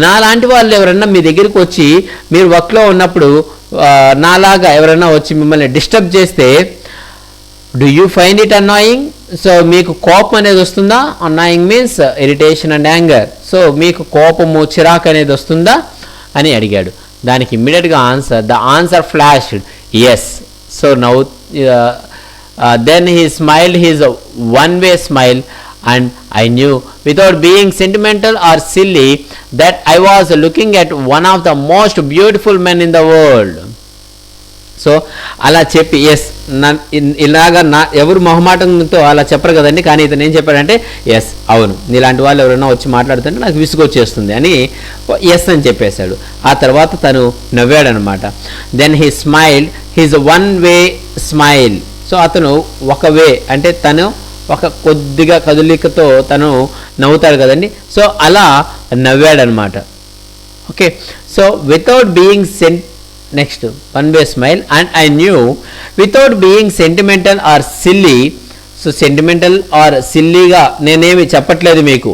నాలాంటి వాళ్ళు ఎవరన్నా మీ దగ్గరికి వచ్చి మీరు వర్క్లో ఉన్నప్పుడు నాలాగా ఎవరైనా వచ్చి మిమ్మల్ని డిస్టర్బ్ చేస్తే do you find it annoying? So మీకు కోపం అనేది వస్తుందా? Annoying means irritation and anger. So మీకు కోపము, చిరాకు అనేది వస్తుందా అని అడిగాడు. దానికి ఇమ్మీడియట్గా the answer flashed yes. So now then he smiled his one-way smile, and I knew without being sentimental or silly that I was looking at one of the most beautiful men in the world. So అలా చెప్పి yes ఇలాగా ఎవరు మొహమాటంతో అలా చెప్పరు కదండి, కానీ ఇతను ఏం చెప్పాడంటే ఎస్ అవును, ఇలాంటి వాళ్ళు ఎవరైనా వచ్చి మాట్లాడుతుంటే నాకు విసుగొచ్చేస్తుంది అని ఎస్ అని చెప్పేశాడు. ఆ తర్వాత తను నవ్వాడనమాట. Then he smiled his one way smile. So అతను ఒక వే అంటే తను ఒక కొద్దిగా కదలికతో తను నవ్వుతాడు కదండి, సో అలా నవ్వాడనమాట. Okay, so without being next one way smile and I knew without being sentimental or silly. So sentimental or సిల్లీగా నేనేమి చెప్పట్లేదు మీకు.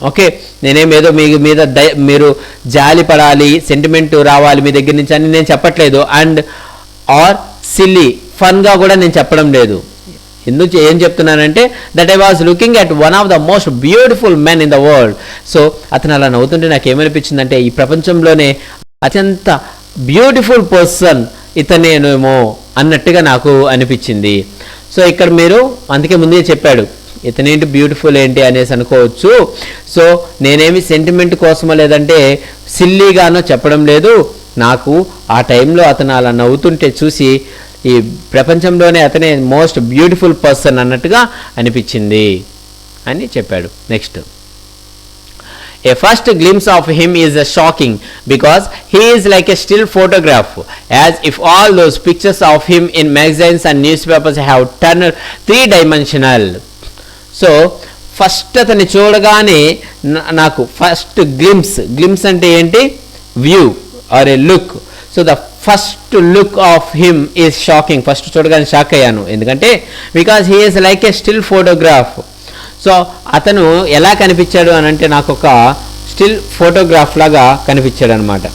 ఓకే, నేనేమేదో మీ మీద మీరు జాలి పడాలి, సెంటిమెంట్ రావాలి మీ దగ్గర నుంచి అని నేను చెప్పట్లేదు. అండ్ ఆర్ సిల్లీ, ఫన్గా కూడా నేను చెప్పడం లేదు. ఎందుకు ఏం చెప్తున్నానంటే that I was looking at one of the most beautiful men in the world. So అతను అలా నవ్వుతుంటే నాకు ఏమనిపించిందంటే ఈ ప్రపంచంలోనే అత్యంత బ్యూటిఫుల్ పర్సన్ ఇతనేనేమో అన్నట్టుగా నాకు అనిపించింది. సో ఇక్కడ మీరు అందుకే ముందే చెప్పాడు ఇతనేంటి బ్యూటిఫుల్ ఏంటి అనేసి అనుకోవచ్చు. సో నేనేమి సెంటిమెంట్ కోసమో లేదంటే సిల్లీగానో చెప్పడం లేదు. నాకు ఆ టైంలో అతను అలా నవ్వుతుంటే చూసి ఈ ప్రపంచంలోనే అతనే మోస్ట్ బ్యూటిఫుల్ పర్సన్ అన్నట్టుగా అనిపించింది అని చెప్పాడు. Next, a first glimpse of him is shocking because he is like a still photograph, as if all those pictures of him in magazines and newspapers have turned 3-dimensional. So first అతన్ని చూడగానే నాకు first glimpse అంటే ఏంటి? View or a look. So the first look of him is shocking. First చూడగానే shock అయ్యాను, ఎందుకంటే because he is like a still photograph. So అతను ఎలా కనిపించాడు అని అంటే నాకు ఒక స్టిల్ ఫోటోగ్రాఫ్ లాగా కనిపించాడు అనమాట.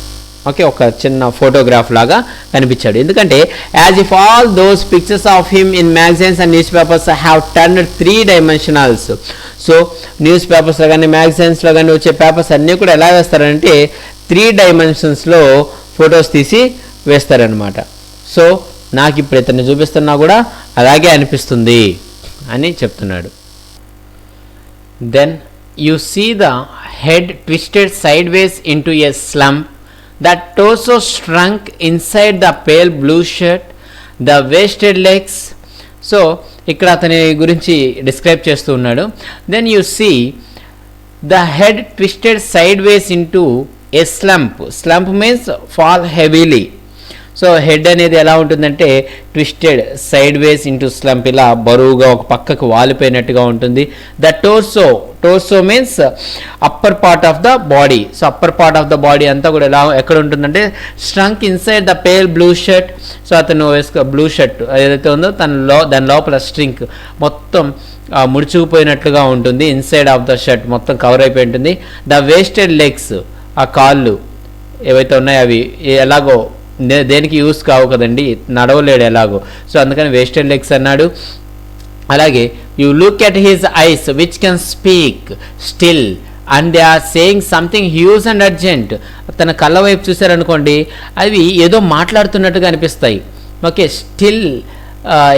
ఓకే, ఒక చిన్న ఫోటోగ్రాఫ్ లాగా కనిపించాడు. ఎందుకంటే as if all those pictures of him in magazines and newspapers have turned 3-dimensionals. So news పేపర్స్లో కానీ మ్యాగజైన్స్లో కానీ వచ్చే పేపర్స్ అన్నీ కూడా ఎలా వేస్తారంటే 3 dimensionsలో ఫొటోస్ తీసి వేస్తారనమాట. సో నాకు ఇప్పుడు ఇతన్ని చూపిస్తున్నా కూడా అలాగే అనిపిస్తుంది అని చెప్తున్నాడు. Then you see the head twisted sideways into a slump, that torso shrunk inside the pale blue shirt, the wasted legs. So ఇక్కడ అతని గురించి డిస్క్రైబ్ చేస్తూ ఉన్నాడు. Then you see the head twisted sideways into a slump. Slump means fall heavily. So head అనేది ఎలా ఉంటుందంటే twisted sideways into slump, ఇలా బరువుగా ఒక పక్కకు వాలిపోయినట్టుగా ఉంటుంది. The torso means upper part of the body. So upper part of the body అంతా కూడా ఎలా ఎక్కడ ఉంటుందంటే shrunk inside the pale blue shirt. So అతను బ్లూ షర్ట్ ఏదైతే ఉందో దాని లోపల స్ట్రింక్ మొత్తం ముడుచుకుపోయినట్లుగా ఉంటుంది. ఇన్సైడ్ ఆఫ్ ద షర్ట్ మొత్తం కవర్ అయిపోయి ఉంటుంది. ద వేస్టెడ్ లెగ్స్, ఆ కాళ్ళు ఏవైతే ఉన్నాయో అవి ఎలాగో దేనికి యూస్ కావు కదండి, నడవలేడు ఎలాగో. సో అందుకని వేస్టెడ్ లెగ్స్ అన్నాడు. అలాగే you look at his eyes which can speak still and they are saying something huge and urgent. తన కళ్ళ వైపు చూశారనుకోండి, అవి ఏదో మాట్లాడుతున్నట్టుగా అనిపిస్తాయి. ఓకే, స్టిల్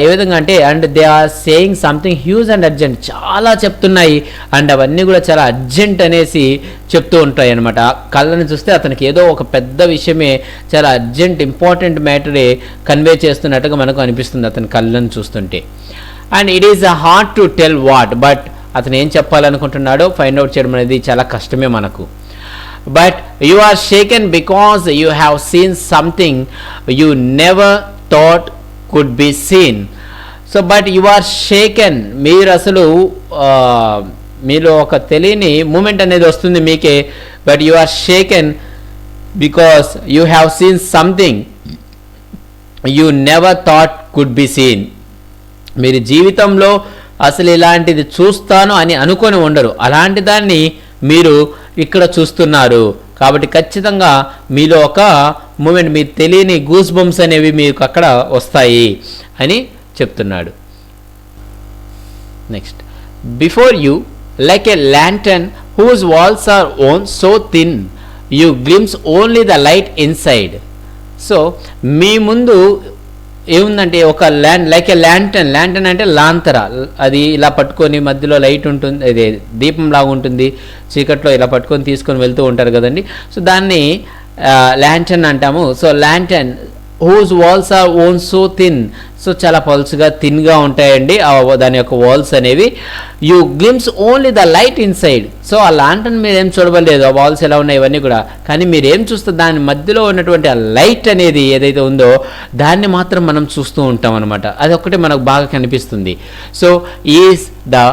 ఏ విధంగా అంటే and they are saying something huge and urgent, చాలా చెప్తున్నాయి అండ్ అవన్నీ కూడా చాలా అర్జెంట్ అనేసి చెప్తూ ఉంటాయి అనమాట. కళ్ళని చూస్తే అతనికి ఏదో ఒక పెద్ద విషయమే, చాలా అర్జెంట్ ఇంపార్టెంట్ మ్యాటరే కన్వే చేస్తున్నట్టుగా మనకు అనిపిస్తుంది అతని కళ్ళని చూస్తుంటే. And it is hard to tell what, but అతను ఏం చెప్పాలనుకుంటున్నాడో ఫైండ్ అవుట్ చేయడం అనేది చాలా కష్టమే మనకు. But you are shaken because you have seen something you never thought could be seen. So but you are shaken, మీరు అసలు మీలో ఒక తెలియని మూమెంట్ అనేది వస్తుంది మీకే. But you are shaken because you have seen something you never thought could be seen. మీరు జీవితంలో అసలు ఇలాంటిది చూస్తాను అని అనుకొని ఉండరు, అలాంటి దాన్ని మీరు ఇక్కడ చూస్తున్నారు. కాబట్టి ఖచ్చితంగా మీలో ఒక మూమెంట్, మీకు తెలియని గూస్ బంప్స్ అనేవి మీకు అక్కడ వస్తాయి అని చెప్తున్నాడు. Next, before you like a lantern whose walls are own so thin you glimpse only the light inside. So మీ ముందు ఏముందంటే ఒక లైక్ ఏ ల్యాంటర్న్ అంటే లాంతర, అది ఇలా పట్టుకొని మధ్యలో లైట్ ఉంటుంది, ఇది దీపం లాగా ఉంటుంది, చీకట్లో ఇలా పట్టుకొని తీసుకొని వెళ్తూ ఉంటారు కదండి. సో దాన్ని ల్యాంటర్న్ అంటాము. So lantern whose walls are own so thin, so చాలా పల్స్గా థిన్గా ఉంటాయండి దాని యొక్క వాల్స్ అనేవి. You glimpse only the light inside. So ఆ లాంటర్న్ మీరు ఏం చూడలేదు, ఆ వాల్స్ ఎలా ఉన్నాయి ఇవన్నీ కూడా, కానీ మీరు ఏం చూస్తే దాని మధ్యలో ఉన్నటువంటి ఆ లైట్ అనేది ఏదైతే ఉందో దాన్ని మాత్రం మనం చూస్తూ ఉంటాం అనమాట. అది ఒక్కటే మనకు బాగా కనిపిస్తుంది. So is the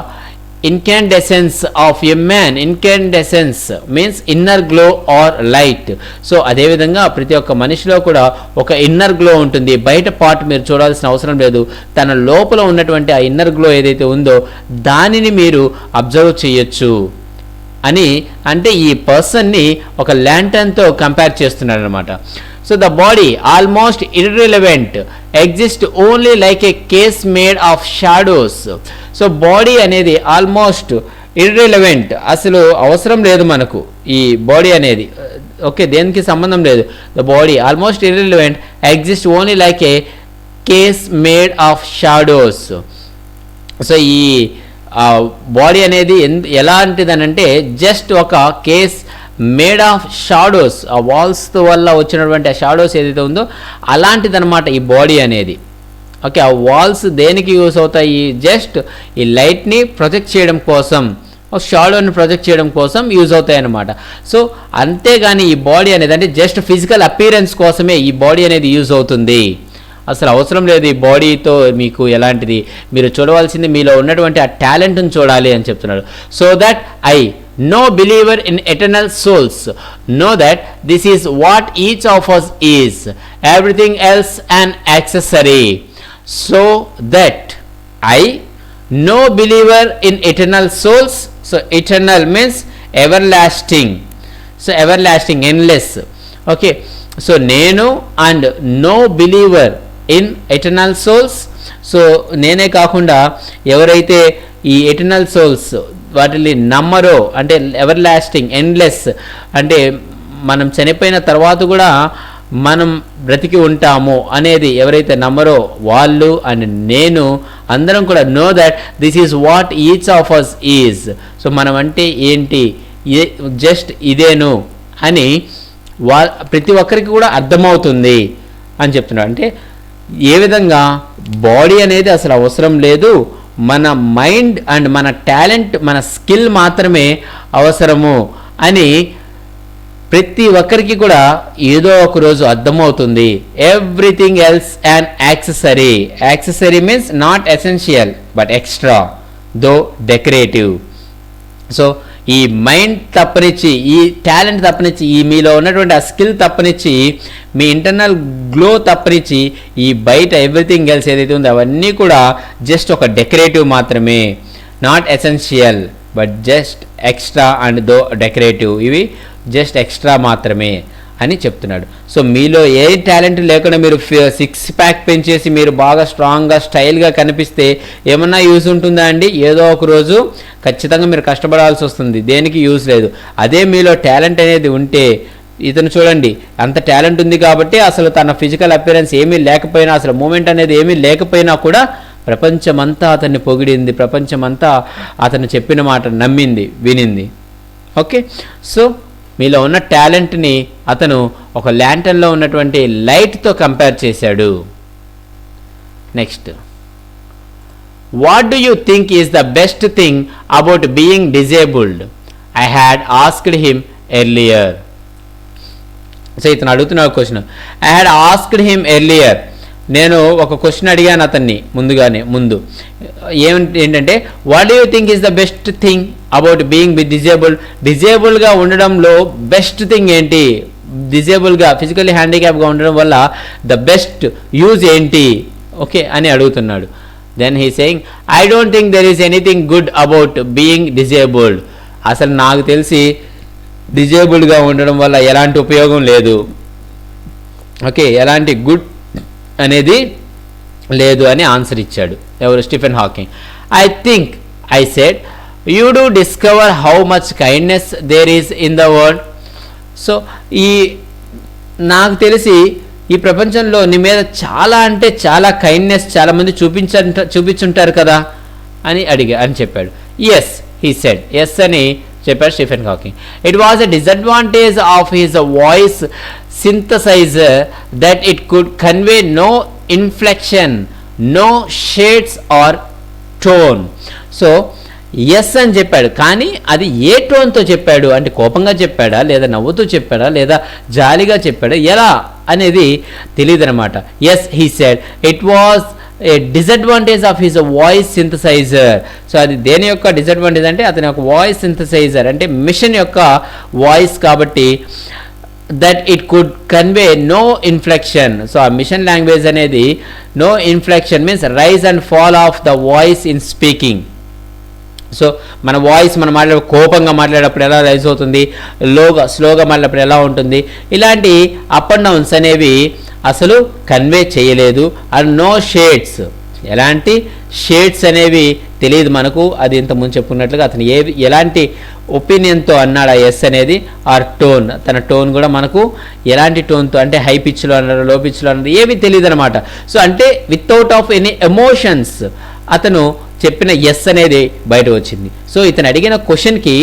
incandescence of a man. Incandescence means inner glow or light. So అదేవిధంగా ప్రతి ఒక్క మనిషిలో కూడా ఒక ఇన్నర్ గ్లో ఉంటుంది. బయట పార్ట్ మీరు చూడాల్సిన అవసరం లేదు, తన లోపల ఉన్నటువంటి ఆ ఇన్నర్ గ్లో ఏదైతే ఉందో దానిని మీరు అబ్జర్వ్ చేయొచ్చు అని, అంటే ఈ పర్సన్ని ఒక ల్యాంటర్న్తో కంపేర్ చేస్తున్నాడు అనమాట. So the body almost irrelevant exist only like A case made of shadows. So body అనేది ఆల్మోస్ట్ ఇర్రిలవెంట్, అసలు అవసరం లేదు మనకు ఈ బాడీ అనేది. ఓకే, దేనికి సంబంధం లేదు. The body almost irrelevant exist only like A case made of shadows. So ఈ బాడీ అనేది ఎలాంటిదనంటే జస్ట్ ఒక కేస్ మేడ్ ఆఫ్ షాడోస్, ఆ వాల్స్ వల్ల వచ్చినటువంటి ఆ షాడోస్ ఏదైతే ఉందో అలాంటిదన్నమాట ఈ బాడీ అనేది. ఓకే, ఆ వాల్స్ దేనికి యూస్ అవుతాయి, జస్ట్ ఈ లైట్ని ప్రొజెక్ట్ చేయడం కోసం, షాడోని ప్రొజెక్ట్ చేయడం కోసం యూజ్ అవుతాయి అన్నమాట. సో అంతేగాని ఈ బాడీ అనేది అంటే జస్ట్ ఫిజికల్ అపీరెన్స్ కోసమే ఈ బాడీ అనేది యూజ్ అవుతుంది. అసలు అవసరం లేదు ఈ బాడీతో మీకు ఎలాంటిది, మీరు చూడవలసింది మీలో ఉన్నటువంటి ఆ టాలెంట్ని చూడాలి అని చెప్తున్నాడు. So that I no believer in eternal souls know that this is what each of us is, everything else an accessory. So that I no believer in eternal souls. So eternal means everlasting, so everlasting, endless. Okay, so nenu and no believer in eternal souls. So నేనే కాకుండా ఎవరైతే ఈ eternal souls వాటిని నమ్మరో, అంటే ever lasting, endless, అంటే మనం చనిపోయిన తర్వాత కూడా మనం బ్రతికి ఉంటాము అనేది ఎవరైతే నమ్మరో వాళ్ళు అండ్ నేను అందరం కూడా know that this is what each of us is. So మనం అంటే ఏంటి, జస్ట్ ఇదేను అని ప్రతి ఒక్కరికి కూడా అర్థమవుతుంది అని చెప్తున్నాడు. అంటే ఏ విధంగా బాడీ అనేది అసలు అవసరం లేదు, మన మైండ్ అండ్ మన టాలెంట్, మన స్కిల్ మాత్రమే అవసరము అని ప్రతి ఒక్కరికి కూడా ఏదో ఒక రోజు అర్థమవుతుంది. Everything else and accessory. Accessory means not essential but extra though decorative. So ఈ మైండ్ తప్పనిచ్చి, ఈ టాలెంట్ తప్పనిచ్చి, ఈ మీలో ఉన్నటువంటి ఆ స్కిల్ తప్పనిచ్చి, మీ ఇంటర్నల్ గ్లో తప్పనిచ్చి, ఈ బయట ఎవ్రీథింగ్ ఎల్స్ ఏదైతే ఉందో అవన్నీ కూడా జస్ట్ ఒక డెకరేటివ్ మాత్రమే. Not essential but just extra and though decorative. ఇవి జస్ట్ ఎక్స్ట్రా మాత్రమే అని చెప్తున్నాడు. సో మీలో ఏ టాలెంట్ లేకుండా మీరు 6 ప్యాక్ పెంచేసి మీరు బాగా స్ట్రాంగ్గా స్టైల్గా కనిపిస్తే ఏమన్నా యూజ్ ఉంటుందా అండి? ఏదో ఒక రోజు ఖచ్చితంగా మీరు కష్టపడాల్సి వస్తుంది, దేనికి యూజ్ లేదు. అదే మీలో టాలెంట్ అనేది ఉంటే, ఇతను చూడండి అంత టాలెంట్ ఉంది కాబట్టి అసలు తన ఫిజికల్ అపియరెన్స్ ఏమీ లేకపోయినా, అసలు మూమెంట్ అనేది ఏమీ లేకపోయినా కూడా ప్రపంచమంతా అతన్ని పొగిడింది, ప్రపంచమంతా అతను చెప్పిన మాట నమ్మింది, వినింది. ఓకే, సో మీలో ఉన్న టాలెంట్ని అతను ఒక ల్యాంటర్న్లో ఉన్నటువంటి లైట్తో కంపేర్ చేశాడు. Next, what do you think is the best thing about being disabled? I had asked him earlier. So ఇతను అడుగుతున్న ఒక question, I had asked him earlier. నేను ఒక క్వశ్చన్ అడిగాను అతన్ని ముందు ఏంటంటే, what do you think is the best thing about being disabled? డిజేబుల్గా ఉండడంలో బెస్ట్ థింగ్ ఏంటి? డిజేబుల్గా, ఫిజికల్లీ హ్యాండిక్యాప్గా ఉండడం వల్ల ద బెస్ట్ యూజ్ ఏంటి? ఓకే అని అడుగుతున్నాడు. Then he saying, I don't think there is anything good about being disabled. అసలు నాకు తెలిసి డిజేబుల్డ్గా ఉండడం వల్ల ఎలాంటి ఉపయోగం లేదు. ఓకే, ఎలాంటి గుడ్ అనేది లేదు అని ఆన్సర్ ఇచ్చాడు ఎవరు? Stephen Hawking. I think I said you do discover how much kindness there is in the world. So నాకు తెలిసి ఈ ప్రపంచంలో నీ మీద చాలా అంటే చాలా కైండ్నెస్ చాలామంది చూపించుంటారు కదా అని చెప్పాడు. ఎస్ హీ సెడ్, ఎస్ అని చెప్పాడు Stephen Hawking. It was a disadvantage of his voice synthesizer that it could convey no inflection, no shades or tone. So yes అని చెప్పాడు, కానీ అది ఏ టోన్తో చెప్పాడు అంటే కోపంగా చెప్పాడా, లేదా నవ్వుతూ చెప్పాడా, లేదా జాలిగా చెప్పాడా, ఎలా అనేది తెలియదు అనమాట. Yes he said it was a disadvantage of his voice synthesizer. So అది దేని యొక్క డిసడ్వాంటేజ్ అంటే అతని యొక్క వాయిస్ సింథసైజర్ అంటే మిషన్ యొక్క వాయిస్ కాబట్టి that it could convey no inflection. So ఆ మిషన్ లాంగ్వేజ్ అనేది no inflection means rise and fall of the voice in speaking. So మన వాయిస్ మనం కోపంగా మాట్లాడేటప్పుడు ఎలా రైజ్ అవుతుంది, స్లోగా మాట్లాడేటప్పుడు ఎలా ఉంటుంది, ఇలాంటి అప్ అండ్ డౌన్స్ అనేవి అసలు కన్వే చేయలేదు. అండ్ నో షేడ్స్, ఎలాంటి షేడ్స్ అనేవి తెలియదు మనకు. అది ఇంతకుముందు చెప్పుకున్నట్లుగా అతను ఎలాంటి ఒపీనియన్తో అన్నాడు ఆ ఎస్ అనేది, ఆర్ టోన్, తన టోన్ కూడా మనకు ఎలాంటి టోన్తో అంటే హై పిచ్లో అన్నారు, లో పిచ్లో అన్నారు, ఏమీ తెలియదు అనమాట. సో అంటే వితౌట్ ఆఫ్ ఎనీ ఎమోషన్స్ అతను చెప్పిన ఎస్ అనేది బయట వచ్చింది. సో ఇతను అడిగిన క్వశ్చన్కి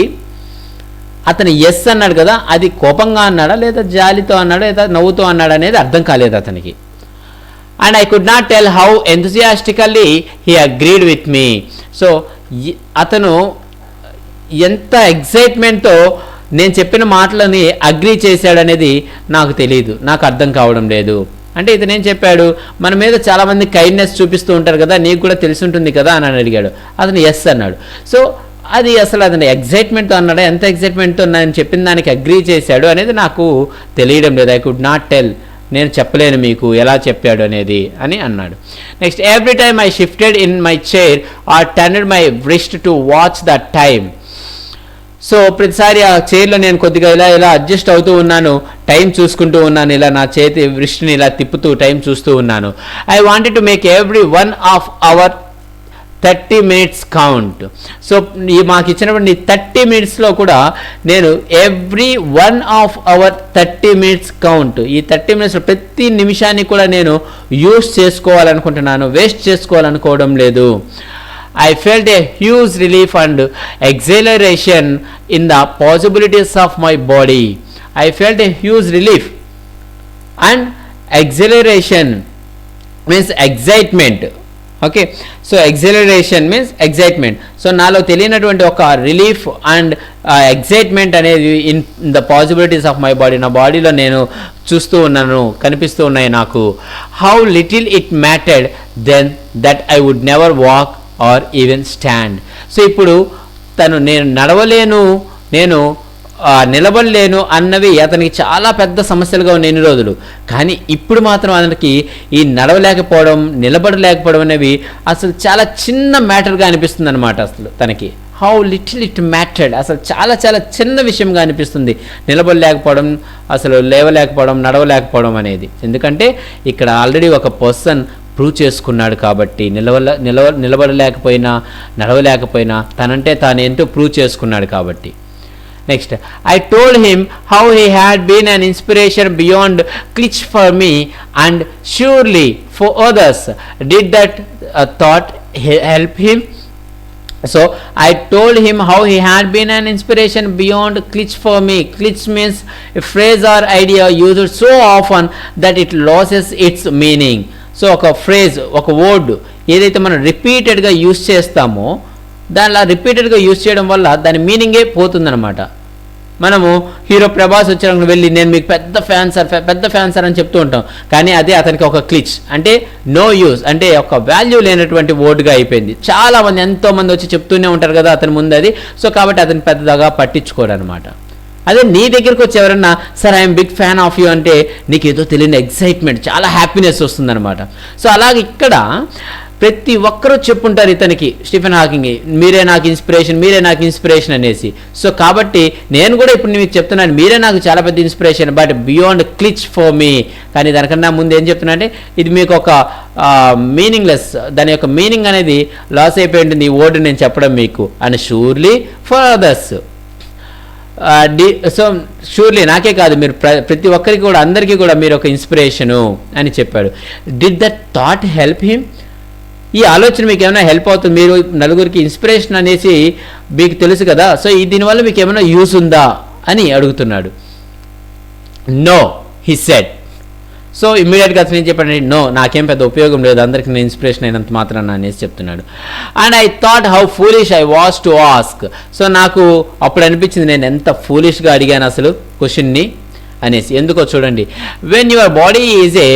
అతను ఎస్ అన్నాడు కదా, అది కోపంగా అన్నాడా లేదా జాలితో అన్నాడా లేదా నవ్వుతో అన్నాడా అనేది అర్థం కాలేదు అతనికి. And I could not tell how ఎంతూజియాస్టికల్లీ he agreed with me. So అతను ఎంత ఎగ్జైట్మెంట్తో నేను చెప్పిన మాటలని అగ్రీ చేశాడనేది నాకు తెలియదు, నాకు అర్థం కావడం లేదు. అంటే ఇతను ఏం చెప్పాడు, మన మీద చాలామంది కైండ్నెస్ చూపిస్తూ ఉంటారు కదా, నీకు కూడా తెలిసి ఉంటుంది కదా అని అడిగాడు. అతను ఎస్ అన్నాడు. సో అది అసలు అతను ఎగ్జైట్మెంట్తో అన్నాడా, ఎంత ఎగ్జైట్మెంట్తో నేను చెప్పిన దానికి అగ్రీ చేశాడు అనేది నాకు తెలియడం లేదు. ఐ కుడ్ నాట్ టెల్, నేను చెప్పలేను మీకు ఎలా చెప్పాడు అనేది అని అన్నాడు. Next, every time I shifted in my chair or turned my wrist to watch the time. So ప్రతిసారి ఆ చైర్లో నేను కొద్దిగా ఇలా అడ్జస్ట్ అవుతూ ఉన్నాను, టైం చూసుకుంటూ ఉన్నాను, ఇలా నా చేతి వ్రిస్ట్ని ఇలా తిప్పుతూ టైం చూస్తూ ఉన్నాను. I wanted to make every 1 of our 30 minutes count. So మాకు ఇచ్చినటువంటి 30 minutesలో కూడా నేను every 1 of our 30 minutes count, ఈ 30 minutesలో ప్రతి నిమిషాన్ని కూడా నేను యూస్ చేసుకోవాలనుకుంటున్నాను, వేస్ట్ చేసుకోవాలనుకోవడం లేదు. I felt a huge relief and exhilaration in the possibilities of my body. I felt a huge relief and exhilaration means excitement. Okay, so exhilaration means excitement. So నాలో తెలియనటువంటి ఒక relief and excitement అనేది in the possibilities of my body, నా బాడీలో నేను చూస్తూ ఉన్నాను, కనిపిస్తూ ఉన్నాయి నాకు. How little it mattered then that I would never walk or even stand. So ఇప్పుడు తను నేను నడవలేను, నేను నిలబడలేను అన్నవి అతనికి చాలా పెద్ద సమస్యలుగా ఉన్నాయి ఎన్ని రోజులు. కానీ ఇప్పుడు మాత్రం అతనికి ఈ నడవలేకపోవడం, నిలబడలేకపోవడం అనేవి అసలు చాలా చిన్న మ్యాటర్గా అనిపిస్తుంది అనమాట. అసలు తనకి హౌ లిటిల్ ఇట్ మ్యాటర్డ్, అసలు చాలా చాలా చిన్న విషయంగా అనిపిస్తుంది నిలబడలేకపోవడం, అసలు లేవలేకపోవడం, నడవలేకపోవడం అనేది. ఎందుకంటే ఇక్కడ ఆల్రెడీ ఒక పర్సన్ ప్రూవ్ చేసుకున్నాడు కాబట్టి, నిలబడలేకపోయినా నడవలేకపోయినా తనంటే తాను ఏంటో ప్రూవ్ చేసుకున్నాడు కాబట్టి. Next, I told him how he had been an inspiration beyond glitch for me and surely for others. Did that thought help him? So I told him how he had been an inspiration beyond glitch for me. Glitch means a phrase or idea used so often that it loses its meaning. So ఒక phrase, ఒక word ఏదైతే మనం రిపీటెడ్గా use చేస్తామో దానిలా రిపీటెడ్గా use చేయడం వల్ల దాని మీనింగే పోతుందన్నమాట. మనము హీరో ప్రభాస్ వచ్చాక వెళ్ళి నేను మీకు పెద్ద ఫ్యాన్ సార్ అని చెప్తూ ఉంటాం, కానీ అదే అతనికి ఒక క్లిచ్ అంటే నో యూజ్, అంటే ఒక వాల్యూ లేనటువంటి వర్డ్గా అయిపోయింది. చాలామంది ఎంతోమంది వచ్చి చెప్తూనే ఉంటారు కదా అతని ముందు అది. సో కాబట్టి అతను పెద్దగా పట్టించుకోడు అనమాట. అదే నీ దగ్గరికి వచ్చి ఎవరన్నా sir I'm big fan of you అంటే నీకు ఏదో తెలియని ఎక్సైట్మెంట్, చాలా హ్యాపీనెస్ వస్తుందన్నమాట. సో అలాగే ఇక్కడ ప్రతి ఒక్కరూ చెప్పుంటారు ఇతనికి, స్టీఫెన్ హాకింగ్, మీరే నాకు ఇన్స్పిరేషన్ అనేసి. సో కాబట్టి నేను కూడా ఇప్పుడు మీకు చెప్తున్నాను, మీరే నాకు చాలా పెద్ద inspiration, but beyond క్లిచ్ for me. కానీ దానికన్నా ముందు ఏం చెప్తున్నా అంటే ఇది మీకు ఒక మీనింగ్లెస్, దాని యొక్క మీనింగ్ అనేది లాస్ అయిపోయి ఉంటుంది ఈ వర్డ్ నేను చెప్పడం మీకు. And surely for others, so surely నాకే కాదు మీరు ప్రతి ఒక్కరికి కూడా, అందరికీ కూడా మీరు ఒక ఇన్స్పిరేషను అని చెప్పాడు. Did that thought help him? ఈ ఆలోచన మీకు ఏమైనా హెల్ప్ అవుతుంది? మీరు నలుగురికి ఇన్స్పిరేషన్ అనేసి మీకు తెలుసు కదా, సో దీనివల్ల మీకు ఏమైనా యూస్ ఉందా అని అడుగుతున్నాడు. No he said. సో ఇమ్మీడియట్గా అతను ఏం చెప్పాడు, నో నాకేం పెద్ద ఉపయోగం లేదు, అందరికి నేను ఇన్స్పిరేషన్ అయినంత మాత్రాన అనేసి చెప్తున్నాడు. And I thought how foolish I was to ask. So నాకు అప్పుడు అనిపించింది నేను ఎంత ఫూలిష్గా అడిగాను అసలు క్వశ్చన్ని అనేసి. ఎందుకో చూడండి, when your body is a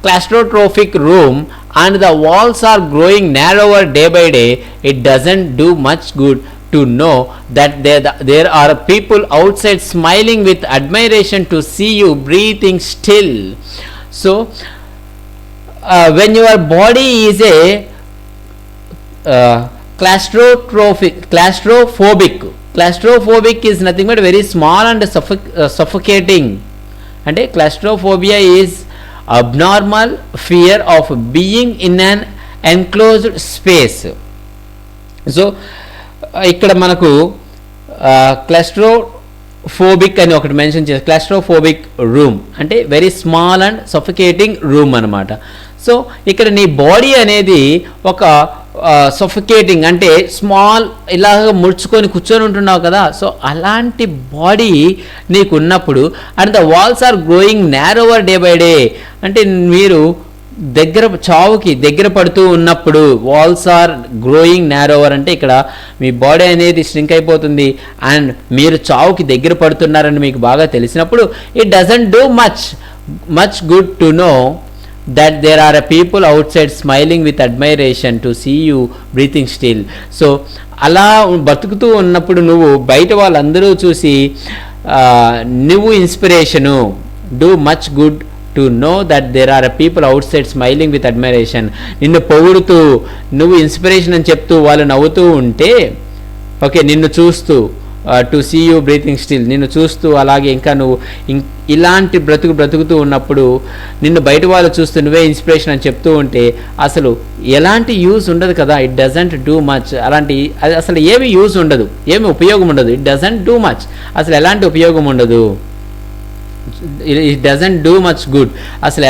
claustrophobic room and the walls are growing narrower day by day, it doesn't do much good to know that there are people outside smiling with admiration to see you breathing still. So when your body is a claustrophobic is nothing but very small and suffocating. And claustrophobia is abnormal fear of being in an enclosed space. So ఇక్కడ మనకు claustrophobic అని ఒకటి mention చేసి, claustrophobic room అంటే very small and suffocating room అనమాట. So ఇక్కడ నీ body అనేది ఒక సఫికేటింగ్ అంటే స్మాల్ ఇలాగ ముడుచుకొని కూర్చొని ఉంటున్నావు కదా, సో అలాంటి బాడీ నీకు ఉన్నప్పుడు, and the walls are growing narrower day by day, అంటే మీరు చావుకి దగ్గర పడుతూ ఉన్నప్పుడు, వాల్స్ ఆర్ గ్రోయింగ్ నారోవర్ అంటే ఇక్కడ మీ బాడీ అనేది స్ట్రింక్ అయిపోతుంది అండ్ మీరు చావుకి దగ్గర పడుతున్నారని మీకు బాగా తెలిసినప్పుడు, it doesn't do much good to no that there are a people outside smiling with admiration to see you breathing still. So అలా బతుకుతూ ఉన్నప్పుడు నువ్వు బయట వాళ్ళందరూ చూసి నువ్వు inspiration, do much good to know that there are people outside smiling with admiration, నిన్ను పొగుడుతూ నువ్వు ఇన్స్పిరేషన్ అని చెప్తూ వాళ్ళు నవ్వుతూ ఉంటే, ఓకే నిన్ను చూస్తూ to see you breathing still, నిన్ను చూస్తూ అలాగే ఇంకా నువ్వు ఇలాంటి బ్రతుకుతూ ఉన్నప్పుడు నిన్ను బయట వాళ్ళు చూస్తూ నువ్వే ఇన్స్పిరేషన్ అని చెప్తూ ఉంటే అసలు ఎలాంటి యూజ్ ఉండదు కదా. ఇట్ డజంట్ డూ మచ్, అలాంటి అసలు ఏమి యూజ్ ఉండదు, ఏమి ఉపయోగం ఉండదు. ఇట్ డజంట్ డూ మచ్, అసలు ఎలాంటి ఉపయోగం ఉండదు. It doesn't do much good, అసలు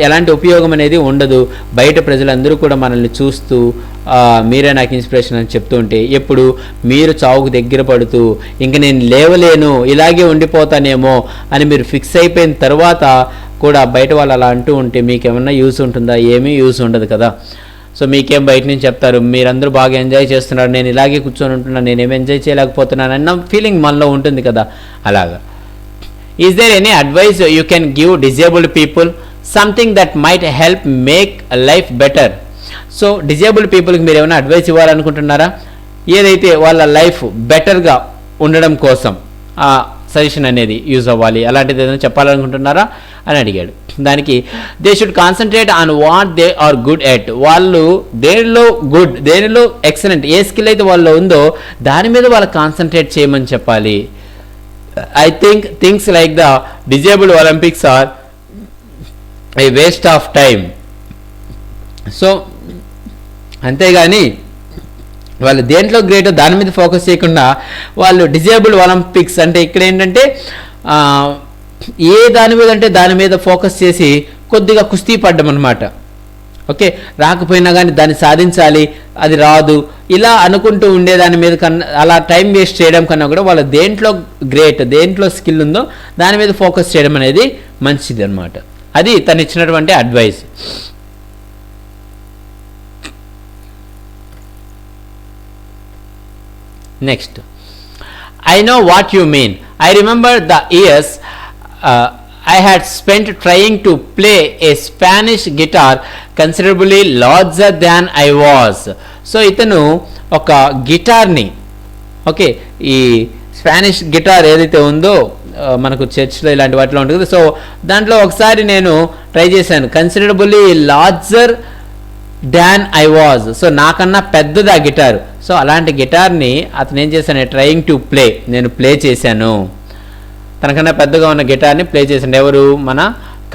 ఎలాంటి ఉపయోగం అనేది ఉండదు. బయట ప్రజలందరూ కూడా మనల్ని చూస్తూ మీరే నాకు ఇన్స్పిరేషన్ అని చెప్తూ ఉంటే, ఎప్పుడు మీరు చావుకు దగ్గర పడుతూ ఇంక నేను లేవలేను ఇలాగే ఉండిపోతానేమో అని మీరు ఫిక్స్ అయిపోయిన తర్వాత కూడా బయట వాళ్ళు అలా అంటూ ఉంటే మీకు ఏమన్నా యూజ్ ఉంటుందా? ఏమీ యూజ్ ఉండదు కదా. సో మీకేం బయట నుంచి చెప్తారు, మీరందరూ బాగా ఎంజాయ్ చేస్తున్నారు, నేను ఇలాగే కూర్చొని ఉంటున్నాను, నేనేం ఎంజాయ్ చేయలేకపోతున్నాను అన్న ఫీలింగ్ మనలో ఉంటుంది కదా, అలాగా. Is there any advice you can give disabled people, something that might help make life better. So disabled పీపుల్కి మీరు ఏమైనా అడ్వైస్ ఇవ్వాలనుకుంటున్నారా, ఏదైతే వాళ్ళ లైఫ్ బెటర్గా ఉండడం కోసం ఆ సజెషన్ అనేది యూజ్ అవ్వాలి, అలాంటిది ఏదైనా చెప్పాలనుకుంటున్నారా అని అడిగాడు. దానికి they should concentrate on what they are good at, వాళ్ళు దేనిలో గుడ్, దేనిలో ఎక్సలెంట్, ఏ స్కిల్ అయితే వాళ్ళలో ఉందో దాని మీద వాళ్ళు కాన్సన్ట్రేట్ చేయమని చెప్పాలి. I think things like the disabled Olympics are a waste of time. So అంతేగాని వాళ్ళు దేంట్లో గ్రేటో దాని మీద ఫోకస్ చేయకుండా వాళ్ళు డిజేబుల్డ్ ఒలింపిక్స్ అంటే ఇక్కడ ఏంటంటే ఏ దాని మీద అంటే దాని మీద ఫోకస్ చేసి కొద్దిగా కుస్తీ పడ్డం అనమాట. ఓకే, రాకపోయినా కానీ దాన్ని సాధించాలి, అది రాదు, ఇలా అనుకుంటూ ఉండే దాని మీద కన్నా, అలా టైం వేస్ట్ చేయడం కన్నా కూడా వాళ్ళు దేంట్లో గ్రేట్, దేంట్లో స్కిల్ ఉందో దాని మీద ఫోకస్ చేయడం అనేది మంచిది అనమాట. అది తను ఇచ్చినటువంటి advice. Next, I know what you mean. I remember the years I had spent trying to play a Spanish guitar considerably larger than I was. So itanu oka guitar ni, okay, ఈ Spanish guitar ఏదైతే ఉందో మనకు చర్చ్లో ఇలాంటి వాటిలో ఉంటుంది. So దాంట్లో ఒకసారి నేను ట్రై చేశాను, considerably larger than I was. So నాకన్నా పెద్దది ఆ గిటార్. సో అలాంటి గిటార్ని అతను ఏం చేశాను, ట్రయింగ్ టు ప్లే, నేను ప్లే చేశాను. తనకన్నా పెద్దగా ఉన్న గిటార్ని ప్లే చేశాను. ఎవరు, మన